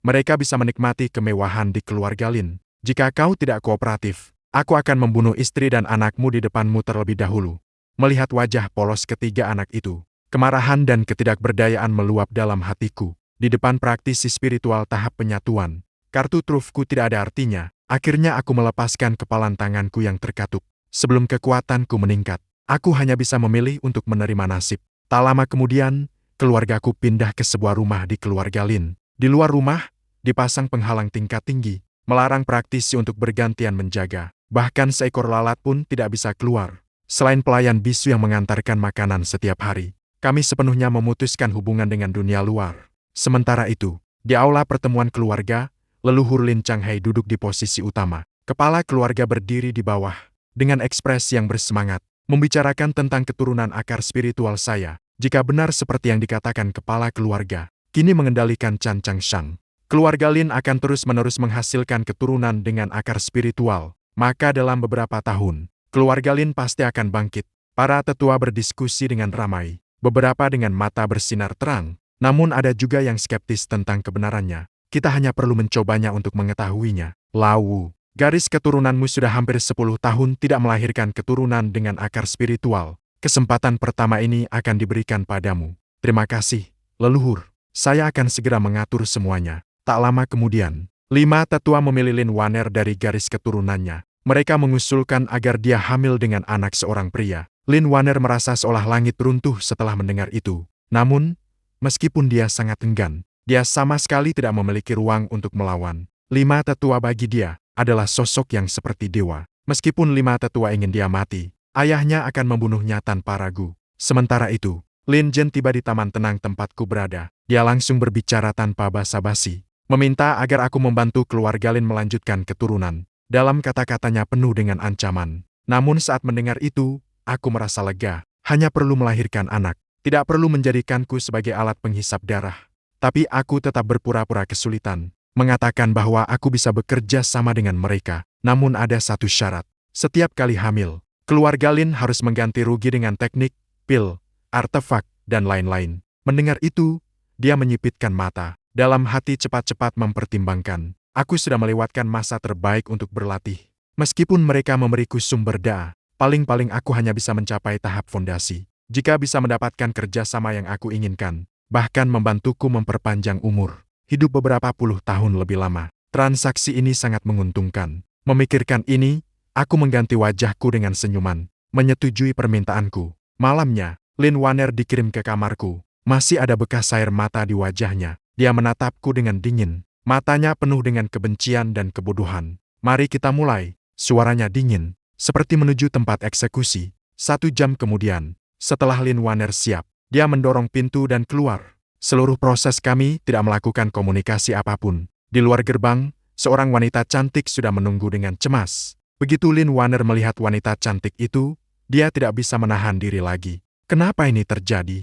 mereka bisa menikmati kemewahan di keluarga Lin. Jika kau tidak kooperatif, aku akan membunuh istri dan anakmu di depanmu terlebih dahulu. Melihat wajah polos ketiga anak itu, kemarahan dan ketidakberdayaan meluap dalam hatiku. Di depan praktisi spiritual tahap penyatuan, kartu trufku tidak ada artinya. Akhirnya aku melepaskan kepalan tanganku yang terkatup. Sebelum kekuatanku meningkat, aku hanya bisa memilih untuk menerima nasib. Tak lama kemudian, keluargaku pindah ke sebuah rumah di keluarga Lin. Di luar rumah, dipasang penghalang tingkat tinggi, melarang praktisi untuk bergantian menjaga. Bahkan seekor lalat pun tidak bisa keluar. Selain pelayan bisu yang mengantarkan makanan setiap hari, kami sepenuhnya memutuskan hubungan dengan dunia luar. Sementara itu, di aula pertemuan keluarga, leluhur Lin Changhai duduk di posisi utama. Kepala keluarga berdiri di bawah, dengan ekspresi yang bersemangat, membicarakan tentang keturunan akar spiritual saya. Jika benar seperti yang dikatakan kepala keluarga, kini mengendalikan Chan Changsheng, keluarga Lin akan terus-menerus menghasilkan keturunan dengan akar spiritual. Maka dalam beberapa tahun, keluarga Lin pasti akan bangkit. Para tetua berdiskusi dengan ramai, beberapa dengan mata bersinar terang, namun ada juga yang skeptis tentang kebenarannya. Kita hanya perlu mencobanya untuk mengetahuinya. Lawu, Garis keturunanmu sudah hampir 10 tahun tidak melahirkan keturunan dengan akar spiritual. Kesempatan pertama ini akan diberikan padamu. Terima kasih, leluhur. Saya akan segera mengatur semuanya. Tak lama kemudian, 5 tetua memilih Lin Waner dari garis keturunannya. Mereka mengusulkan agar dia hamil dengan anak seorang pria. Lin Waner merasa seolah langit runtuh setelah mendengar itu. Namun, meskipun dia sangat enggan, dia sama sekali tidak memiliki ruang untuk melawan. 5 tetua bagi dia adalah sosok yang seperti dewa. Meskipun 5 tetua ingin dia mati, ayahnya akan membunuhnya tanpa ragu. Sementara itu, Lin Jen tiba di taman tenang tempatku berada. Dia langsung berbicara tanpa basa-basi, meminta agar aku membantu keluarga Lin melanjutkan keturunan. Dalam kata-katanya penuh dengan ancaman. Namun saat mendengar itu, aku merasa lega. Hanya perlu melahirkan anak. Tidak perlu menjadikanku sebagai alat penghisap darah. Tapi aku tetap berpura-pura kesulitan, mengatakan bahwa aku bisa bekerja sama dengan mereka. Namun ada satu syarat. Setiap kali hamil, keluarga Lin harus mengganti rugi dengan teknik, pil, artefak, dan lain-lain. Mendengar itu, dia menyipitkan mata. Dalam hati cepat-cepat mempertimbangkan. Aku sudah melewatkan masa terbaik untuk berlatih. Meskipun mereka memberiku sumber daya, paling-paling aku hanya bisa mencapai tahap fondasi. Jika bisa mendapatkan kerjasama yang aku inginkan, bahkan membantuku memperpanjang umur, hidup beberapa puluh tahun lebih lama. Transaksi ini sangat menguntungkan. Memikirkan ini, aku mengganti wajahku dengan senyuman, menyetujui permintaanku. Malamnya, Lin Waner dikirim ke kamarku. Masih ada bekas air mata di wajahnya. Dia menatapku dengan dingin. Matanya penuh dengan kebencian dan kebodohan. Mari kita mulai. Suaranya dingin, seperti menuju tempat eksekusi. 1 jam kemudian, setelah Lin Waner siap, dia mendorong pintu dan keluar. Seluruh proses kami tidak melakukan komunikasi apapun. Di luar gerbang, seorang wanita cantik sudah menunggu dengan cemas. Begitu Lin Waner melihat wanita cantik itu, dia tidak bisa menahan diri lagi. Kenapa ini terjadi?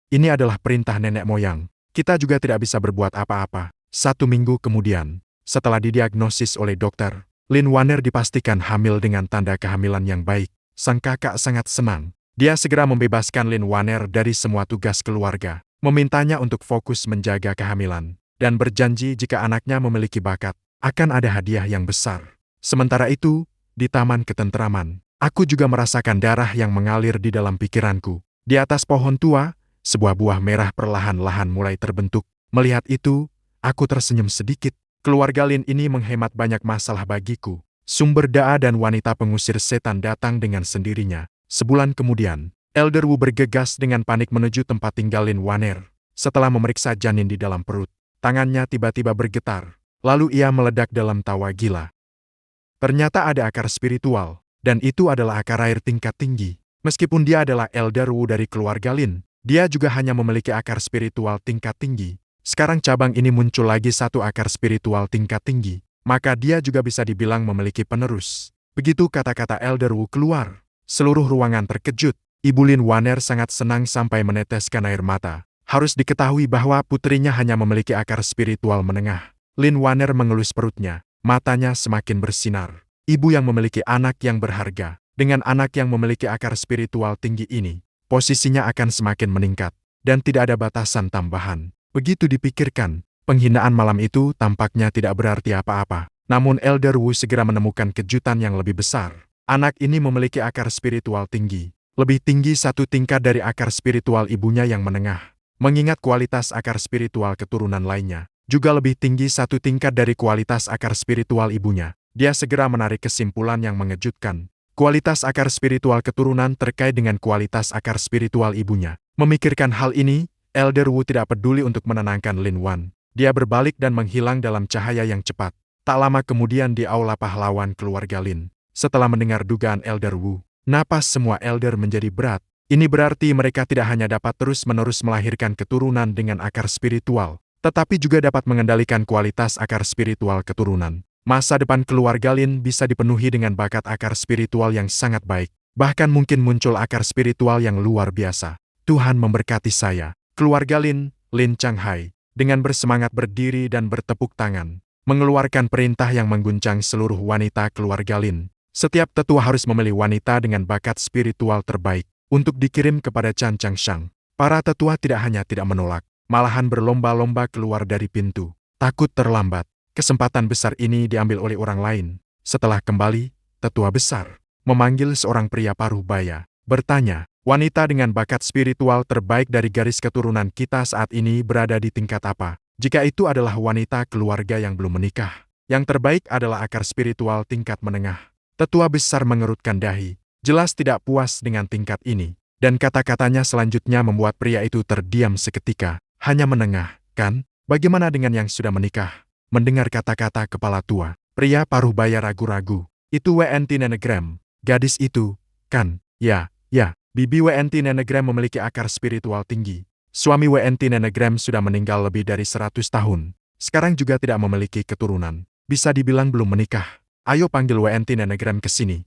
Ini adalah perintah nenek moyang. Kita juga tidak bisa berbuat apa-apa. 1 minggu kemudian, setelah didiagnosis oleh dokter, Lin Waner dipastikan hamil dengan tanda kehamilan yang baik. Sang kakak sangat senang. Dia segera membebaskan Lin Waner dari semua tugas keluarga, memintanya untuk fokus menjaga kehamilan, dan berjanji jika anaknya memiliki bakat, akan ada hadiah yang besar. Sementara itu, di Taman Ketenteraman, aku juga merasakan darah yang mengalir di dalam pikiranku. Di atas pohon tua, sebuah buah merah perlahan-lahan mulai terbentuk. Melihat itu, aku tersenyum sedikit. Keluarga Lin ini menghemat banyak masalah bagiku. Sumber daya dan wanita pengusir setan datang dengan sendirinya. Sebulan kemudian, Elder Wu bergegas dengan panik menuju tempat tinggal Lin Waner. Setelah memeriksa janin di dalam perut, tangannya tiba-tiba bergetar. Lalu ia meledak dalam tawa gila. Ternyata ada akar spiritual, dan itu adalah akar air tingkat tinggi. Meskipun dia adalah Elder Wu dari keluarga Lin, dia juga hanya memiliki akar spiritual tingkat tinggi. Sekarang cabang ini muncul lagi satu akar spiritual tingkat tinggi, maka dia juga bisa dibilang memiliki penerus. Begitu kata-kata Elder Wu keluar, seluruh ruangan terkejut. Ibu Lin Waner sangat senang sampai meneteskan air mata. Harus diketahui bahwa putrinya hanya memiliki akar spiritual menengah. Lin Waner mengelus perutnya, matanya semakin bersinar. Ibu yang memiliki anak yang berharga, dengan anak yang memiliki akar spiritual tinggi ini, posisinya akan semakin meningkat, dan tidak ada batasan tambahan. Begitu dipikirkan, penghinaan malam itu tampaknya tidak berarti apa-apa. Namun Elder Wu segera menemukan kejutan yang lebih besar. Anak ini memiliki akar spiritual tinggi, lebih tinggi 1 tingkat dari akar spiritual ibunya yang menengah. Mengingat kualitas akar spiritual keturunan lainnya, juga lebih tinggi 1 tingkat dari kualitas akar spiritual ibunya. Dia segera menarik kesimpulan yang mengejutkan. Kualitas akar spiritual keturunan terkait dengan kualitas akar spiritual ibunya. Memikirkan hal ini, Elder Wu tidak peduli untuk menenangkan Lin Wan. Dia berbalik dan menghilang dalam cahaya yang cepat. Tak lama kemudian di aula pahlawan keluarga Lin. Setelah mendengar dugaan Elder Wu, napas semua elder menjadi berat. Ini berarti mereka tidak hanya dapat terus-menerus melahirkan keturunan dengan akar spiritual, tetapi juga dapat mengendalikan kualitas akar spiritual keturunan. Masa depan keluarga Lin bisa dipenuhi dengan bakat akar spiritual yang sangat baik. Bahkan mungkin muncul akar spiritual yang luar biasa. Tuhan memberkati saya. Keluarga Lin, Lin Changhai, dengan bersemangat berdiri dan bertepuk tangan, mengeluarkan perintah yang mengguncang seluruh wanita keluarga Lin. Setiap tetua harus memilih wanita dengan bakat spiritual terbaik untuk dikirim kepada Chan Changshang. Para tetua tidak hanya tidak menolak, malahan berlomba-lomba keluar dari pintu. Takut terlambat. kesempatan besar ini diambil oleh orang lain. Setelah kembali, tetua besar memanggil seorang pria paruh baya, bertanya, wanita dengan bakat spiritual terbaik dari garis keturunan kita saat ini berada di tingkat apa? Jika itu adalah wanita keluarga yang belum menikah, yang terbaik adalah akar spiritual tingkat menengah. Tetua besar mengerutkan dahi, jelas tidak puas dengan tingkat ini, dan kata-katanya selanjutnya membuat pria itu terdiam seketika. Hanya menengah, kan? Bagaimana dengan yang sudah menikah? Mendengar kata-kata kepala tua, pria paruh baya ragu-ragu. Itu WNT Nenegram, gadis itu, kan? Ya, Bibi WNT Nenegram memiliki akar spiritual tinggi. Suami WNT Nenegram sudah meninggal lebih dari 100 tahun. Sekarang juga tidak memiliki keturunan. Bisa dibilang belum menikah. Ayo panggil WNT Nenegram ke sini.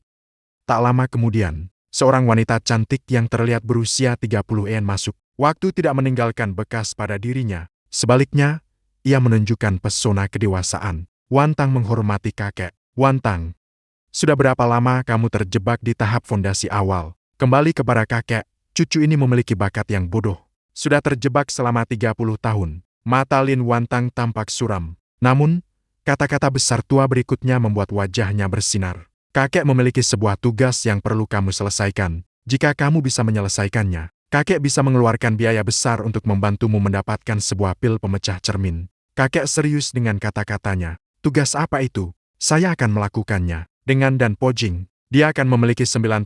Tak lama kemudian, seorang wanita cantik yang terlihat berusia 30-an masuk. Waktu tidak meninggalkan bekas pada dirinya. Sebaliknya, ia menunjukkan pesona kedewasaan. Wantang menghormati kakek. Wantang, sudah berapa lama kamu terjebak di tahap fondasi awal? Kembali kepada kakek, cucu ini memiliki bakat yang bodoh. Sudah terjebak selama 30 tahun. Mata Lin Wantang tampak suram. Namun, kata-kata besar tua berikutnya membuat wajahnya bersinar. Kakek memiliki sebuah tugas yang perlu kamu selesaikan. Jika kamu bisa menyelesaikannya, kakek bisa mengeluarkan biaya besar untuk membantumu mendapatkan sebuah pil pemecah cermin. Kakek serius dengan kata-katanya. Tugas apa itu? Saya akan melakukannya. Dengan Dan Pojing, dia akan memiliki 90%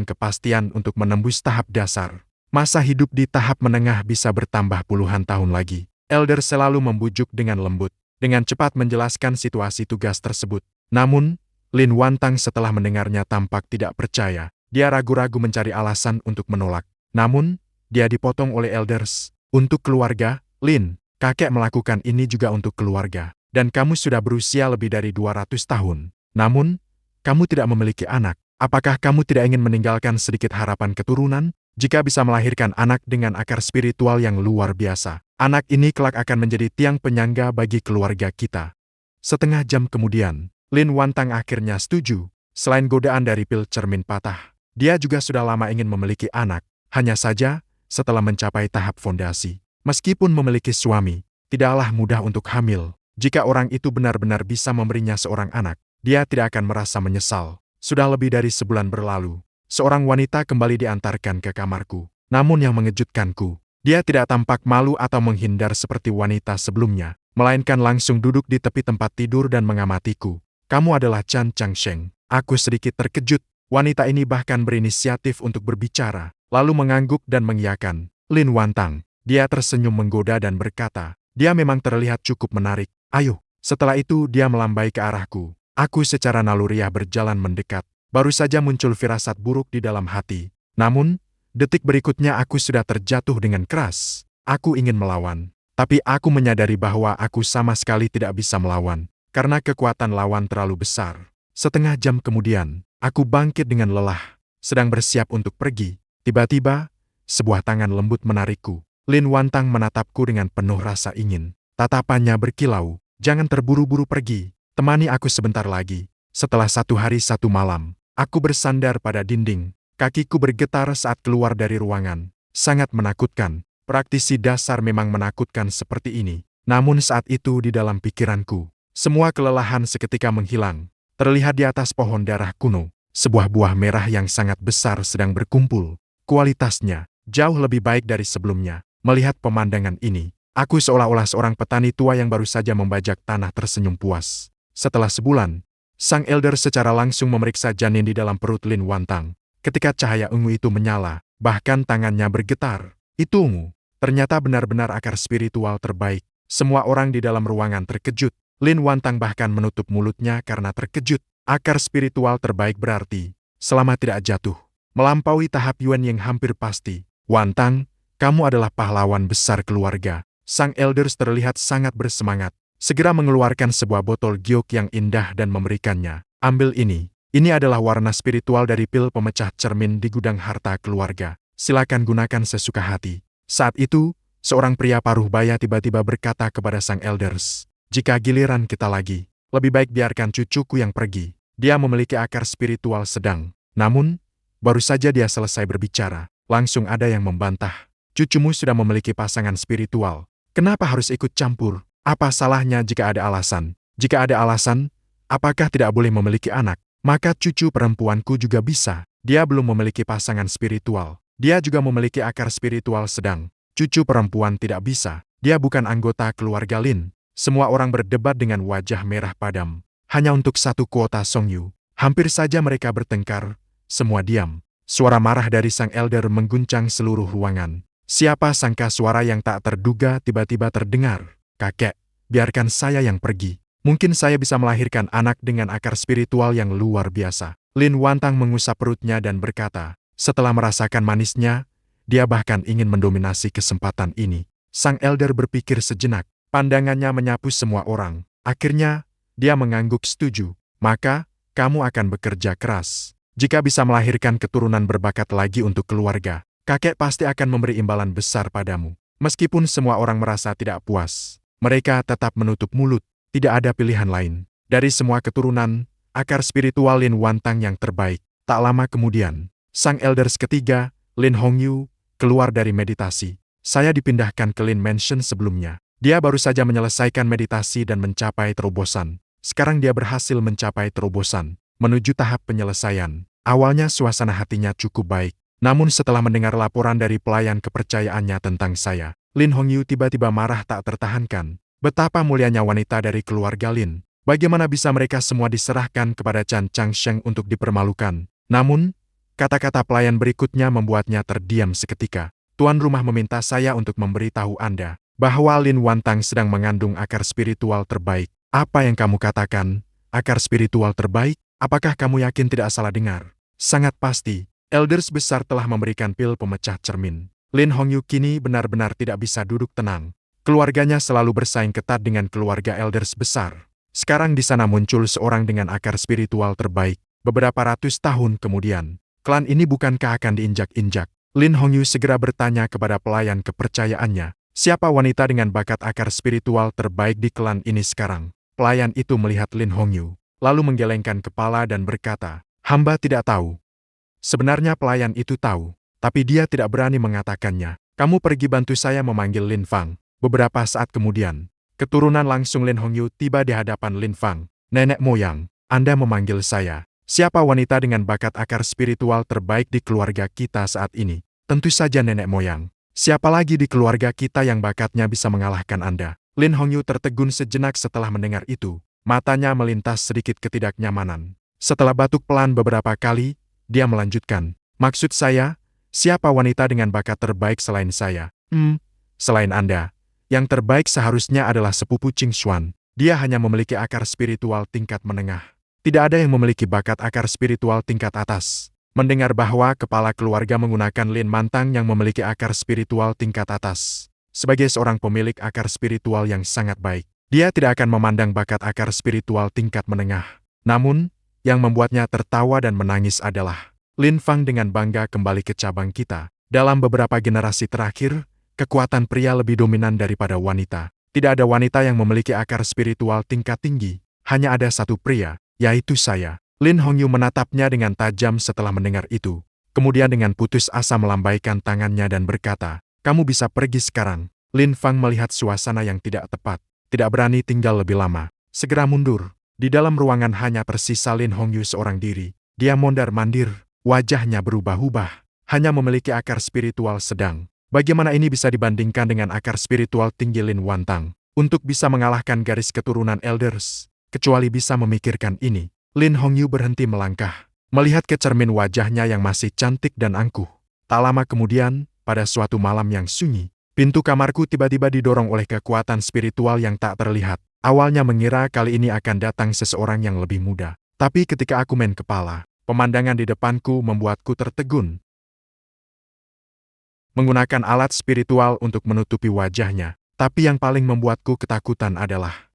kepastian untuk menembus tahap dasar. Masa hidup di tahap menengah bisa bertambah puluhan tahun lagi. Elder selalu membujuk dengan lembut, dengan cepat menjelaskan situasi tugas tersebut. Namun, Lin Wantang setelah mendengarnya tampak tidak percaya. Dia ragu-ragu mencari alasan untuk menolak. Namun, dia dipotong oleh Elders. Untuk keluarga, Lin, kakek melakukan ini juga untuk keluarga. Dan kamu sudah berusia lebih dari 200 tahun. Namun, kamu tidak memiliki anak. Apakah kamu tidak ingin meninggalkan sedikit harapan keturunan? Jika bisa melahirkan anak dengan akar spiritual yang luar biasa, anak ini kelak akan menjadi tiang penyangga bagi keluarga kita. Setengah jam kemudian, Lin Wantang akhirnya setuju. Selain godaan dari pil cermin patah, dia juga sudah lama ingin memiliki anak. Hanya saja, setelah mencapai tahap fondasi, meskipun memiliki suami, tidaklah mudah untuk hamil. Jika orang itu benar-benar bisa memberinya seorang anak, dia tidak akan merasa menyesal. Sudah lebih dari sebulan berlalu, seorang wanita kembali diantarkan ke kamarku. Namun yang mengejutkanku, dia tidak tampak malu atau menghindar seperti wanita sebelumnya, melainkan langsung duduk di tepi tempat tidur dan mengamatiku. Kamu adalah Chan Changsheng. Aku sedikit terkejut. Wanita ini bahkan berinisiatif untuk berbicara, lalu mengangguk dan mengiyakan. Lin Wantang. Dia tersenyum menggoda dan berkata, dia memang terlihat cukup menarik. Ayo. Setelah itu dia melambai ke arahku. Aku secara naluriah berjalan mendekat. Baru saja muncul firasat buruk di dalam hati. Namun, detik berikutnya aku sudah terjatuh dengan keras. Aku ingin melawan. Tapi aku menyadari bahwa aku sama sekali tidak bisa melawan. Karena kekuatan lawan terlalu besar. Setengah jam kemudian, aku bangkit dengan lelah. Sedang bersiap untuk pergi. Tiba-tiba, sebuah tangan lembut menarikku. Lin Wantang menatapku dengan penuh rasa ingin. Tatapannya berkilau. Jangan terburu-buru pergi. Temani aku sebentar lagi. Setelah 1 hari 1 malam, aku bersandar pada dinding. Kakiku bergetar saat keluar dari ruangan. Sangat menakutkan. Praktisi dasar memang menakutkan seperti ini. Namun saat itu di dalam pikiranku, semua kelelahan seketika menghilang. Terlihat di atas pohon darah kuno, sebuah buah merah yang sangat besar sedang berkumpul. Kualitasnya jauh lebih baik dari sebelumnya. Melihat pemandangan ini, aku seolah-olah seorang petani tua yang baru saja membajak tanah tersenyum puas. Setelah sebulan, sang elder secara langsung memeriksa janin di dalam perut Lin Wantang. Ketika cahaya ungu itu menyala, bahkan tangannya bergetar. Itu ungu. Ternyata benar-benar akar spiritual terbaik. Semua orang di dalam ruangan terkejut. Lin Wantang bahkan menutup mulutnya karena terkejut. Akar spiritual terbaik berarti, selama tidak jatuh, melampaui tahap Yuan yang hampir pasti. Wantang, kamu adalah pahlawan besar keluarga. Sang elders terlihat sangat bersemangat. Segera mengeluarkan sebuah botol giok yang indah dan memberikannya. Ambil ini. Ini adalah warna spiritual dari pil pemecah cermin di gudang harta keluarga. Silakan gunakan sesuka hati. Saat itu, seorang pria paruh baya tiba-tiba berkata kepada sang elders, jika giliran kita lagi, lebih baik biarkan cucuku yang pergi. Dia memiliki akar spiritual sedang. Namun, baru saja dia selesai berbicara, langsung ada yang membantah. Cucumu sudah memiliki pasangan spiritual. Kenapa harus ikut campur? Apa salahnya jika ada alasan? Jika ada alasan, apakah tidak boleh memiliki anak? Maka cucu perempuanku juga bisa. Dia belum memiliki pasangan spiritual. Dia juga memiliki akar spiritual sedang. Cucu perempuan tidak bisa. Dia bukan anggota keluarga Lin. Semua orang berdebat dengan wajah merah padam. Hanya untuk satu kuota Song Yu. Hampir saja mereka bertengkar. Semua diam. Suara marah dari sang elder mengguncang seluruh ruangan. Siapa sangka suara yang tak terduga tiba-tiba terdengar. Kakek, biarkan saya yang pergi. Mungkin saya bisa melahirkan anak dengan akar spiritual yang luar biasa. Lin Wantang mengusap perutnya dan berkata, setelah merasakan manisnya, dia bahkan ingin mendominasi kesempatan ini. Sang elder berpikir sejenak, pandangannya menyapu semua orang. Akhirnya, dia mengangguk setuju. Maka, kamu akan bekerja keras. Jika bisa melahirkan keturunan berbakat lagi untuk keluarga, kakek pasti akan memberi imbalan besar padamu. Meskipun semua orang merasa tidak puas, mereka tetap menutup mulut. Tidak ada pilihan lain. Dari semua keturunan, akar spiritual Lin Wantang yang terbaik. Tak lama kemudian, sang elders ketiga, Lin Hongyu, keluar dari meditasi. Saya dipindahkan ke Lin Mansion sebelumnya. Dia baru saja menyelesaikan meditasi dan mencapai terobosan. Sekarang dia berhasil mencapai terobosan, menuju tahap penyelesaian. Awalnya suasana hatinya cukup baik. Namun setelah mendengar laporan dari pelayan kepercayaannya tentang saya, Lin Hongyu tiba-tiba marah tak tertahankan. Betapa mulianya wanita dari keluarga Lin. Bagaimana bisa mereka semua diserahkan kepada Chan Changsheng untuk dipermalukan? Namun, kata-kata pelayan berikutnya membuatnya terdiam seketika. Tuan rumah meminta saya untuk memberitahu Anda bahwa Lin Wantang sedang mengandung akar spiritual terbaik. Apa yang kamu katakan? Akar spiritual terbaik? Apakah kamu yakin tidak salah dengar? Sangat pasti, elders besar telah memberikan pil pemecah cermin. Lin Hongyu kini benar-benar tidak bisa duduk tenang. Keluarganya selalu bersaing ketat dengan keluarga elders besar. Sekarang di sana muncul seorang dengan akar spiritual terbaik. Beberapa ratus tahun kemudian, klan ini bukankah akan diinjak-injak? Lin Hongyu segera bertanya kepada pelayan kepercayaannya, siapa wanita dengan bakat akar spiritual terbaik di klan ini sekarang? Pelayan itu melihat Lin Hongyu, lalu menggelengkan kepala dan berkata, hamba tidak tahu. Sebenarnya pelayan itu tahu, tapi dia tidak berani mengatakannya. Kamu pergi bantu saya memanggil Lin Fang. Beberapa saat kemudian, keturunan langsung Lin Hongyu tiba di hadapan Lin Fang. Nenek moyang, Anda memanggil saya. Siapa wanita dengan bakat akar spiritual terbaik di keluarga kita saat ini? Tentu saja nenek moyang. Siapa lagi di keluarga kita yang bakatnya bisa mengalahkan Anda? Lin Hongyu tertegun sejenak setelah mendengar itu. Matanya melintas sedikit ketidaknyamanan. Setelah batuk pelan beberapa kali, dia melanjutkan. Maksud saya, siapa wanita dengan bakat terbaik selain saya? Selain Anda. Yang terbaik seharusnya adalah sepupu Qing Xuan. Dia hanya memiliki akar spiritual tingkat menengah. Tidak ada yang memiliki bakat akar spiritual tingkat atas. Mendengar bahwa kepala keluarga menggunakan Lin Mantang yang memiliki akar spiritual tingkat atas. Sebagai seorang pemilik akar spiritual yang sangat baik, dia tidak akan memandang bakat akar spiritual tingkat menengah. Namun, yang membuatnya tertawa dan menangis adalah, Lin Fang dengan bangga kembali ke cabang kita. Dalam beberapa generasi terakhir, kekuatan pria lebih dominan daripada wanita. Tidak ada wanita yang memiliki akar spiritual tingkat tinggi. Hanya ada satu pria, yaitu saya. Lin Hongyu menatapnya dengan tajam setelah mendengar itu. Kemudian dengan putus asa melambaikan tangannya dan berkata, kamu bisa pergi sekarang. Lin Fang melihat suasana yang tidak tepat. Tidak berani tinggal lebih lama. Segera mundur. Di dalam ruangan hanya tersisa Lin Hongyu seorang diri. Dia mondar-mandir. Wajahnya berubah-ubah. Hanya memiliki akar spiritual sedang. Bagaimana ini bisa dibandingkan dengan akar spiritual tinggi Lin Wantang? Untuk bisa mengalahkan garis keturunan elders, kecuali bisa memikirkan ini. Lin Hongyu berhenti melangkah, melihat ke cermin wajahnya yang masih cantik dan angkuh. Tak lama kemudian, pada suatu malam yang sunyi, pintu kamarku tiba-tiba didorong oleh kekuatan spiritual yang tak terlihat. Awalnya mengira kali ini akan datang seseorang yang lebih muda. Tapi ketika aku main kepala, pemandangan di depanku membuatku tertegun. Menggunakan alat spiritual untuk menutupi wajahnya, tapi yang paling membuatku ketakutan adalah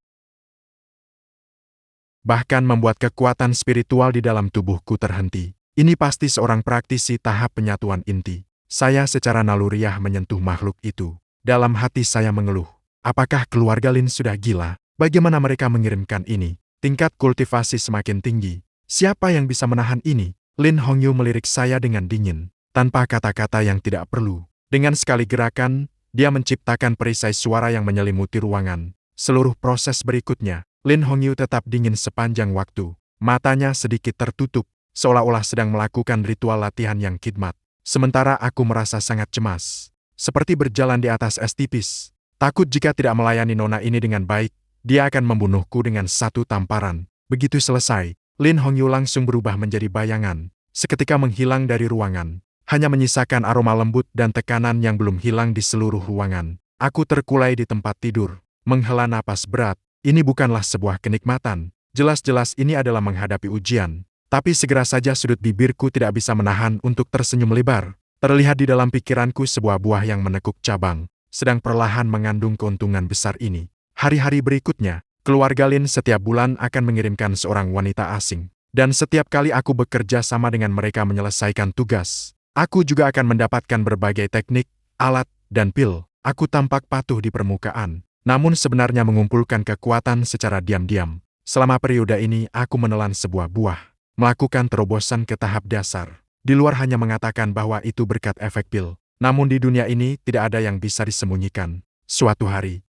bahkan membuat kekuatan spiritual di dalam tubuhku terhenti. Ini pasti seorang praktisi tahap penyatuan inti. Saya secara naluriah menyentuh makhluk itu. Dalam hati saya mengeluh, apakah keluarga Lin sudah gila? Bagaimana mereka mengirimkan ini? Tingkat kultivasi semakin tinggi. Siapa yang bisa menahan ini? Lin Hongyu melirik saya dengan dingin, tanpa kata-kata yang tidak perlu. Dengan sekali gerakan, dia menciptakan perisai suara yang menyelimuti ruangan. Seluruh proses berikutnya, Lin Hongyu tetap dingin sepanjang waktu. Matanya sedikit tertutup, seolah-olah sedang melakukan ritual latihan yang khidmat. Sementara aku merasa sangat cemas. Seperti berjalan di atas es tipis. Takut jika tidak melayani nona ini dengan baik, dia akan membunuhku dengan satu tamparan. Begitu selesai, Lin Hongyu langsung berubah menjadi bayangan. Seketika menghilang dari ruangan. Hanya menyisakan aroma lembut dan tekanan yang belum hilang di seluruh ruangan. Aku terkulai di tempat tidur. Menghela napas berat. Ini bukanlah sebuah kenikmatan. Jelas-jelas ini adalah menghadapi ujian. Tapi segera saja sudut bibirku tidak bisa menahan untuk tersenyum lebar. Terlihat di dalam pikiranku sebuah buah yang menekuk cabang, sedang perlahan mengandung keuntungan besar ini. Hari-hari berikutnya, keluarga Lin setiap bulan akan mengirimkan seorang wanita asing. Dan setiap kali aku bekerja sama dengan mereka menyelesaikan tugas, aku juga akan mendapatkan berbagai teknik, alat, dan pil. Aku tampak patuh di permukaan, namun sebenarnya mengumpulkan kekuatan secara diam-diam. Selama periode ini aku menelan sebuah buah. Melakukan terobosan ke tahap dasar. Di luar hanya mengatakan bahwa itu berkat efek pil. Namun di dunia ini tidak ada yang bisa disembunyikan. Suatu hari,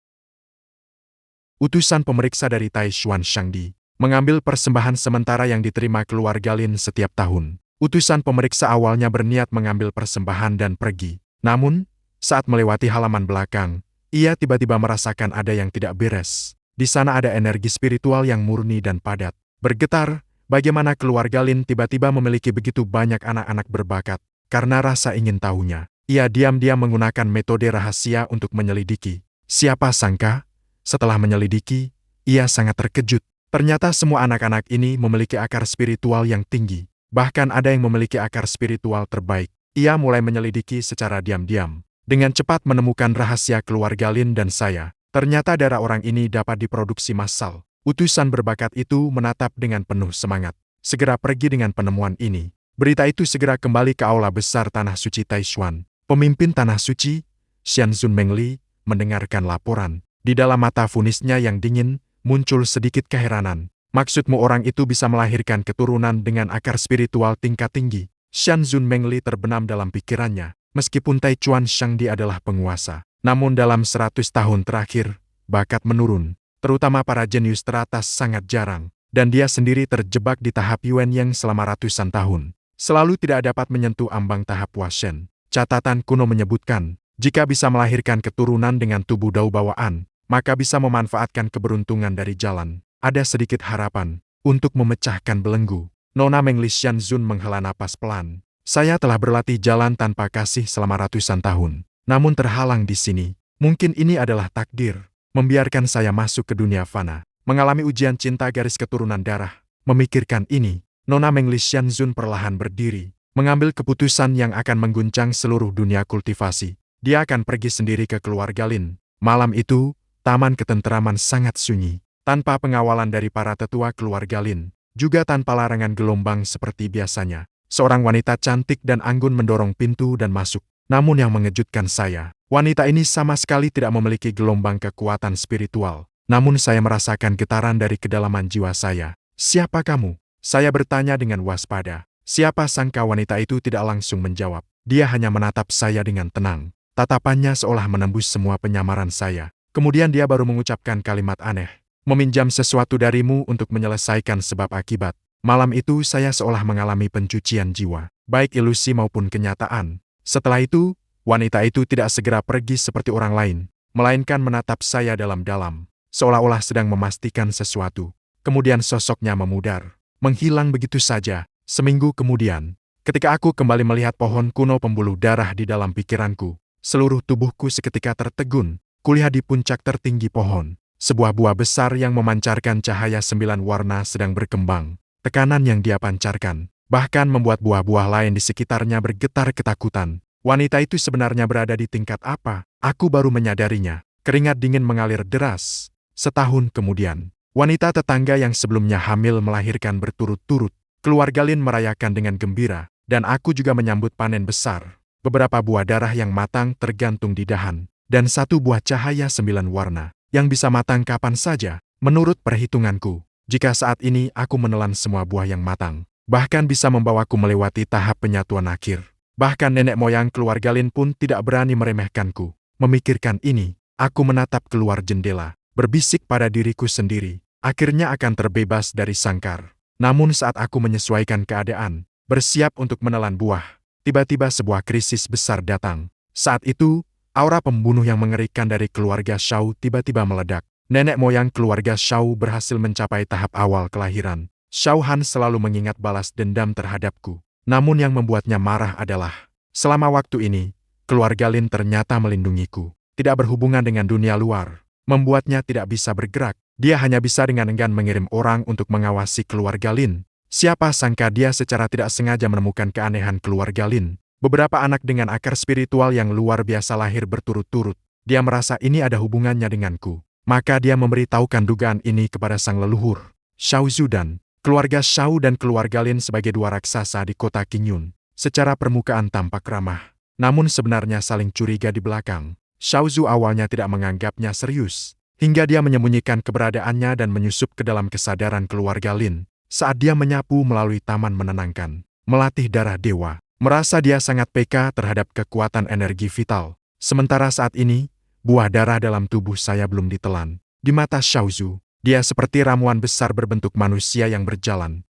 utusan pemeriksa dari Taishuan Shangdi mengambil persembahan sementara yang diterima keluarga Lin setiap tahun. Utusan pemeriksa awalnya berniat mengambil persembahan dan pergi. Namun, saat melewati halaman belakang, ia tiba-tiba merasakan ada yang tidak beres. Di sana ada energi spiritual yang murni dan padat. Bergetar, bagaimana keluarga Lin tiba-tiba memiliki begitu banyak anak-anak berbakat. Karena rasa ingin tahunya, ia diam-diam menggunakan metode rahasia untuk menyelidiki. Siapa sangka, setelah menyelidiki, ia sangat terkejut. Ternyata semua anak-anak ini memiliki akar spiritual yang tinggi. Bahkan ada yang memiliki akar spiritual terbaik. Ia mulai menyelidiki secara diam-diam. Dengan cepat menemukan rahasia keluarga Lin dan saya. Ternyata darah orang ini dapat diproduksi massal. Utusan berbakat itu menatap dengan penuh semangat. Segera pergi dengan penemuan ini. Berita itu segera kembali ke aula besar Tanah Suci Taishuan. Pemimpin Tanah Suci, Xianzun Mengli, mendengarkan laporan. Di dalam mata funisnya yang dingin, muncul sedikit keheranan. Maksudmu orang itu bisa melahirkan keturunan dengan akar spiritual tingkat tinggi? Xianzun Mengli terbenam dalam pikirannya. Meskipun Taichuan Shangdi adalah penguasa, namun dalam 100 tahun terakhir, bakat menurun. Terutama para jenius teratas sangat jarang. Dan dia sendiri terjebak di tahap Yuan yang selama ratusan tahun. Selalu tidak dapat menyentuh ambang tahap Washen. Catatan kuno menyebutkan, jika bisa melahirkan keturunan dengan tubuh dao bawaan, maka bisa memanfaatkan keberuntungan dari jalan. Ada sedikit harapan untuk memecahkan belenggu. Nona Mengli Xianzun menghela napas pelan. Saya telah berlatih jalan tanpa kasih selama ratusan tahun. Namun terhalang di sini. Mungkin ini adalah takdir. Membiarkan saya masuk ke dunia fana. Mengalami ujian cinta garis keturunan darah. Memikirkan ini, Nona Mengli Xianzun perlahan berdiri. Mengambil keputusan yang akan mengguncang seluruh dunia kultivasi. Dia akan pergi sendiri ke keluarga Lin. Malam itu, taman ketenteraman sangat sunyi. Tanpa pengawalan dari para tetua keluarga Lin. Juga tanpa larangan gelombang seperti biasanya. Seorang wanita cantik dan anggun mendorong pintu dan masuk. Namun yang mengejutkan saya, wanita ini sama sekali tidak memiliki gelombang kekuatan spiritual. Namun saya merasakan getaran dari kedalaman jiwa saya. Siapa kamu? Saya bertanya dengan waspada. Siapa sangka wanita itu tidak langsung menjawab. Dia hanya menatap saya dengan tenang. Tatapannya seolah menembus semua penyamaran saya. Kemudian dia baru mengucapkan kalimat aneh. Meminjam sesuatu darimu untuk menyelesaikan sebab akibat. Malam itu saya seolah mengalami pencucian jiwa, baik ilusi maupun kenyataan. Setelah itu, wanita itu tidak segera pergi seperti orang lain, melainkan menatap saya dalam-dalam, seolah-olah sedang memastikan sesuatu. Kemudian sosoknya memudar, menghilang begitu saja. Seminggu kemudian, ketika aku kembali melihat pohon kuno pembuluh darah di dalam pikiranku, seluruh tubuhku seketika tertegun. Kulihat di puncak tertinggi pohon, sebuah buah besar yang memancarkan cahaya 9 warna sedang berkembang. Tekanan yang dia pancarkan, bahkan membuat buah-buah lain di sekitarnya bergetar ketakutan. Wanita itu sebenarnya berada di tingkat apa? Aku baru menyadarinya. Keringat dingin mengalir deras. Setahun kemudian, wanita tetangga yang sebelumnya hamil melahirkan berturut-turut. Keluarga Lin merayakan dengan gembira, dan aku juga menyambut panen besar. Beberapa buah darah yang matang tergantung di dahan. Dan satu buah cahaya 9 warna, yang bisa matang kapan saja, menurut perhitunganku. Jika saat ini aku menelan semua buah yang matang, bahkan bisa membawaku melewati tahap penyatuan akhir. Bahkan nenek moyang keluarga Lin pun tidak berani meremehkanku. Memikirkan ini, aku menatap keluar jendela, berbisik pada diriku sendiri. akhirnya akan terbebas dari sangkar. Namun saat aku menyesuaikan keadaan, bersiap untuk menelan buah, tiba-tiba sebuah krisis besar datang. Saat itu, aura pembunuh yang mengerikan dari keluarga Shao tiba-tiba meledak. Nenek moyang keluarga Shao berhasil mencapai tahap awal kelahiran. Shao Han selalu mengingat balas dendam terhadapku. Namun yang membuatnya marah adalah, selama waktu ini, keluarga Lin ternyata melindungiku. Tidak berhubungan dengan dunia luar. Membuatnya tidak bisa bergerak. Dia hanya bisa dengan enggan mengirim orang untuk mengawasi keluarga Lin. Siapa sangka dia secara tidak sengaja menemukan keanehan keluarga Lin. Beberapa anak dengan akar spiritual yang luar biasa lahir berturut-turut. Dia merasa ini ada hubungannya denganku. Maka dia memberitahukan dugaan ini kepada sang leluhur, Shao Zudan. Keluarga Shao dan keluarga Lin sebagai dua raksasa di kota Qingyun. Secara permukaan tampak ramah, namun sebenarnya saling curiga di belakang. Shao Zu awalnya tidak menganggapnya serius, hingga dia menyembunyikan keberadaannya dan menyusup ke dalam kesadaran keluarga Lin. Saat dia menyapu melalui taman menenangkan, melatih darah dewa, merasa dia sangat peka terhadap kekuatan energi vital. Sementara saat ini, buah darah dalam tubuh saya belum ditelan. Di mata Shao Zu, dia seperti ramuan besar berbentuk manusia yang berjalan.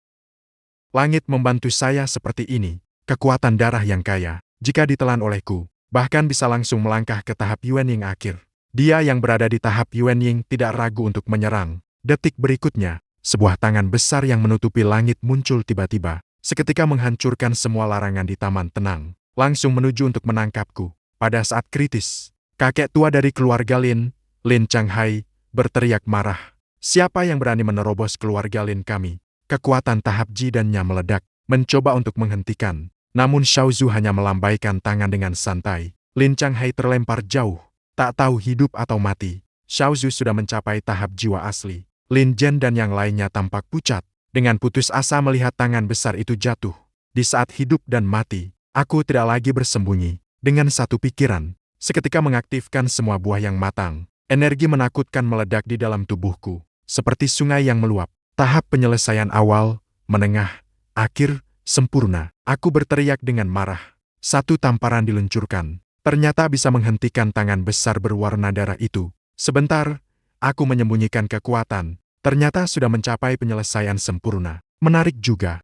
Langit membantu saya seperti ini, kekuatan darah yang kaya, jika ditelan olehku, bahkan bisa langsung melangkah ke tahap Yuanying akhir. Dia yang berada di tahap Yuanying tidak ragu untuk menyerang. Detik berikutnya, sebuah tangan besar yang menutupi langit muncul tiba-tiba, seketika menghancurkan semua larangan di taman tenang, langsung menuju untuk menangkapku. Pada saat kritis, kakek tua dari keluarga Lin, Lin Changhai, berteriak marah. Siapa yang berani menerobos keluarga Lin kami? Kekuatan tahap Ji-dannya meledak, mencoba untuk menghentikan. Namun Shao Zu hanya melambaikan tangan dengan santai. Lin Changhai terlempar jauh, tak tahu hidup atau mati. Shao Zu sudah mencapai tahap jiwa asli. Lin Zhen dan yang lainnya tampak pucat, dengan putus asa melihat tangan besar itu jatuh. Di saat hidup dan mati, aku tidak lagi bersembunyi. Dengan satu pikiran, seketika mengaktifkan semua buah yang matang. Energi menakutkan meledak di dalam tubuhku, seperti sungai yang meluap. Tahap penyelesaian awal, menengah, akhir, sempurna. Aku berteriak dengan marah. Satu tamparan diluncurkan, ternyata bisa menghentikan tangan besar berwarna darah itu. Sebentar, aku menyembunyikan kekuatan, ternyata sudah mencapai penyelesaian sempurna. Menarik juga.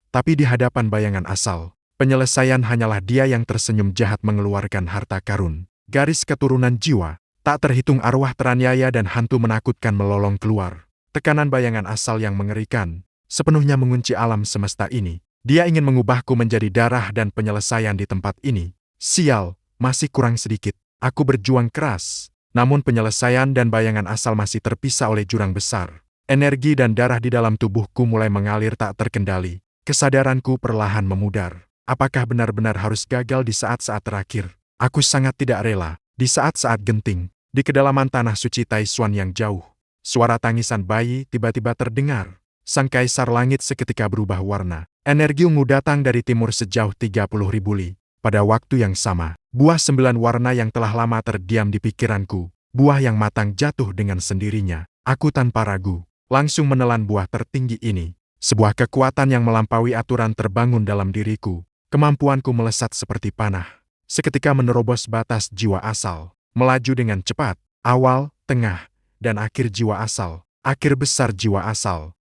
Tapi di hadapan bayangan asal, penyelesaian hanyalah dia yang tersenyum jahat mengeluarkan harta karun. Garis keturunan jiwa, tak terhitung arwah teraniaya dan hantu menakutkan melolong keluar. Tekanan bayangan asal yang mengerikan, sepenuhnya mengunci alam semesta ini. Dia ingin mengubahku menjadi darah dan penyelesaian di tempat ini. Sial, masih kurang sedikit. Aku berjuang keras, namun penyelesaian dan bayangan asal masih terpisah oleh jurang besar. Energi dan darah di dalam tubuhku mulai mengalir tak terkendali. Kesadaranku perlahan memudar. Apakah benar-benar harus gagal di saat-saat terakhir? Aku sangat tidak rela. Di saat-saat genting, di kedalaman tanah suci Taishuan yang jauh, suara tangisan bayi tiba-tiba terdengar. Sang kaisar langit seketika berubah warna. Energi ungu datang dari timur sejauh 30.000 li. Pada waktu yang sama, buah 9 warna yang telah lama terdiam di pikiranku, buah yang matang jatuh dengan sendirinya. Aku tanpa ragu, langsung menelan buah tertinggi ini. Sebuah kekuatan yang melampaui aturan terbangun dalam diriku. Kemampuanku melesat seperti panah. Seketika menerobos batas jiwa asal, melaju dengan cepat, awal, tengah, dan akhir jiwa asal, akhir besar jiwa asal.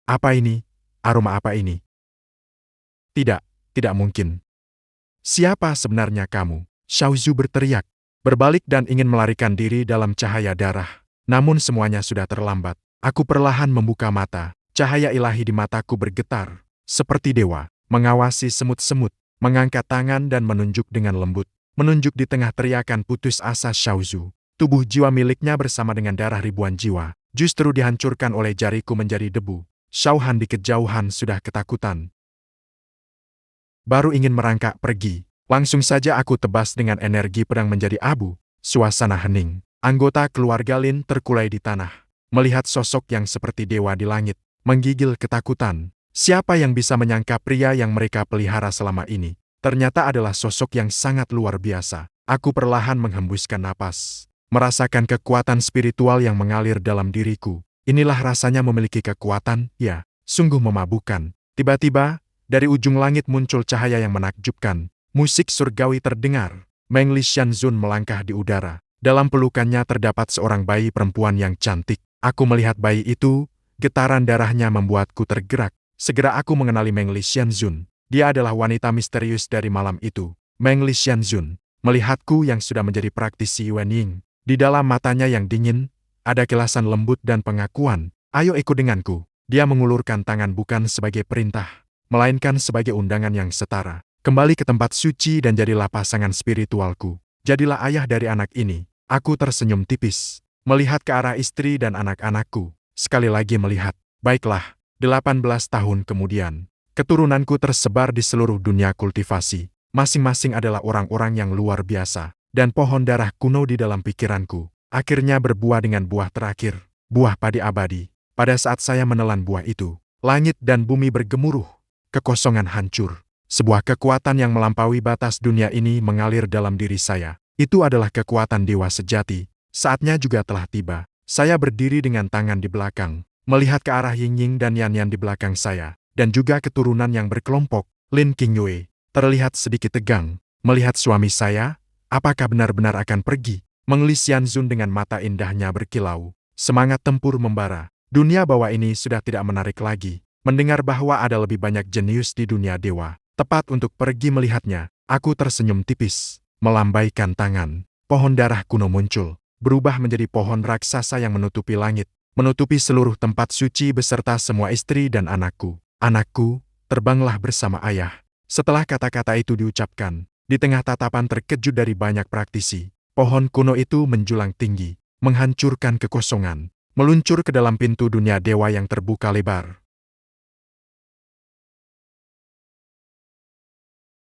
Apa ini? Aroma apa ini? Tidak, tidak mungkin. Siapa sebenarnya kamu? Shao Zu berteriak, berbalik dan ingin melarikan diri dalam cahaya darah. Namun semuanya sudah terlambat. Aku perlahan membuka mata, cahaya ilahi di mataku bergetar, seperti dewa, mengawasi semut-semut, mengangkat tangan dan menunjuk dengan lembut, menunjuk di tengah teriakan putus asa Shao Zu. Tubuh jiwa miliknya bersama dengan darah ribuan jiwa, justru dihancurkan oleh jariku menjadi debu. Shao Han di kejauhan sudah ketakutan. Baru ingin merangkak pergi, langsung saja aku tebas dengan energi pedang menjadi abu. Suasana hening. Anggota keluarga Lin terkulai di tanah. Melihat sosok yang seperti dewa di langit, menggigil ketakutan. Siapa yang bisa menyangka pria yang mereka pelihara selama ini? Ternyata adalah sosok yang sangat luar biasa. Aku perlahan menghembuskan napas, merasakan kekuatan spiritual yang mengalir dalam diriku. Inilah rasanya memiliki kekuatan, ya, sungguh memabukkan. Tiba-tiba, dari ujung langit muncul cahaya yang menakjubkan. Musik surgawi terdengar. Meng Li Shanzun melangkah di udara. Dalam pelukannya terdapat seorang bayi perempuan yang cantik. Aku melihat bayi itu, getaran darahnya membuatku tergerak. Segera aku mengenali Meng Li Xianzun. Dia adalah wanita misterius dari malam itu. Meng Li Xianzun melihatku yang sudah menjadi praktisi Yuan Ying. Di dalam matanya yang dingin, ada kilasan lembut dan pengakuan. Ayo ikut denganku. Dia mengulurkan tangan bukan sebagai perintah, melainkan sebagai undangan yang setara. Kembali ke tempat suci dan jadilah pasangan spiritualku. Jadilah ayah dari anak ini. Aku tersenyum tipis, melihat ke arah istri dan anak-anakku. Sekali lagi melihat. Baiklah, 18 tahun kemudian, keturunanku tersebar di seluruh dunia kultivasi. Masing-masing adalah orang-orang yang luar biasa. Dan pohon darah kuno di dalam pikiranku akhirnya berbuah dengan buah terakhir, buah padi abadi. Pada saat saya menelan buah itu, langit dan bumi bergemuruh, kekosongan hancur. Sebuah kekuatan yang melampaui batas dunia ini mengalir dalam diri saya. Itu adalah kekuatan dewa sejati. Saatnya juga telah tiba. Saya berdiri dengan tangan di belakang, melihat ke arah Ying Ying dan Yan Yan di belakang saya, dan juga keturunan yang berkelompok. Lin Qingyue terlihat sedikit tegang, melihat suami saya. Apakah benar-benar akan pergi? Meng Li Xianzun dengan mata indahnya berkilau. Semangat tempur membara. Dunia bawah ini sudah tidak menarik lagi. Mendengar bahwa ada lebih banyak jenius di dunia dewa, tepat untuk pergi melihatnya, aku tersenyum tipis, melambaikan tangan. Pohon darah kuno muncul, berubah menjadi pohon raksasa yang menutupi langit, menutupi seluruh tempat suci beserta semua istri dan anakku. Anakku, terbanglah bersama ayah. Setelah kata-kata itu diucapkan, di tengah tatapan terkejut dari banyak praktisi, pohon kuno itu menjulang tinggi, menghancurkan kekosongan, meluncur ke dalam pintu dunia dewa yang terbuka lebar.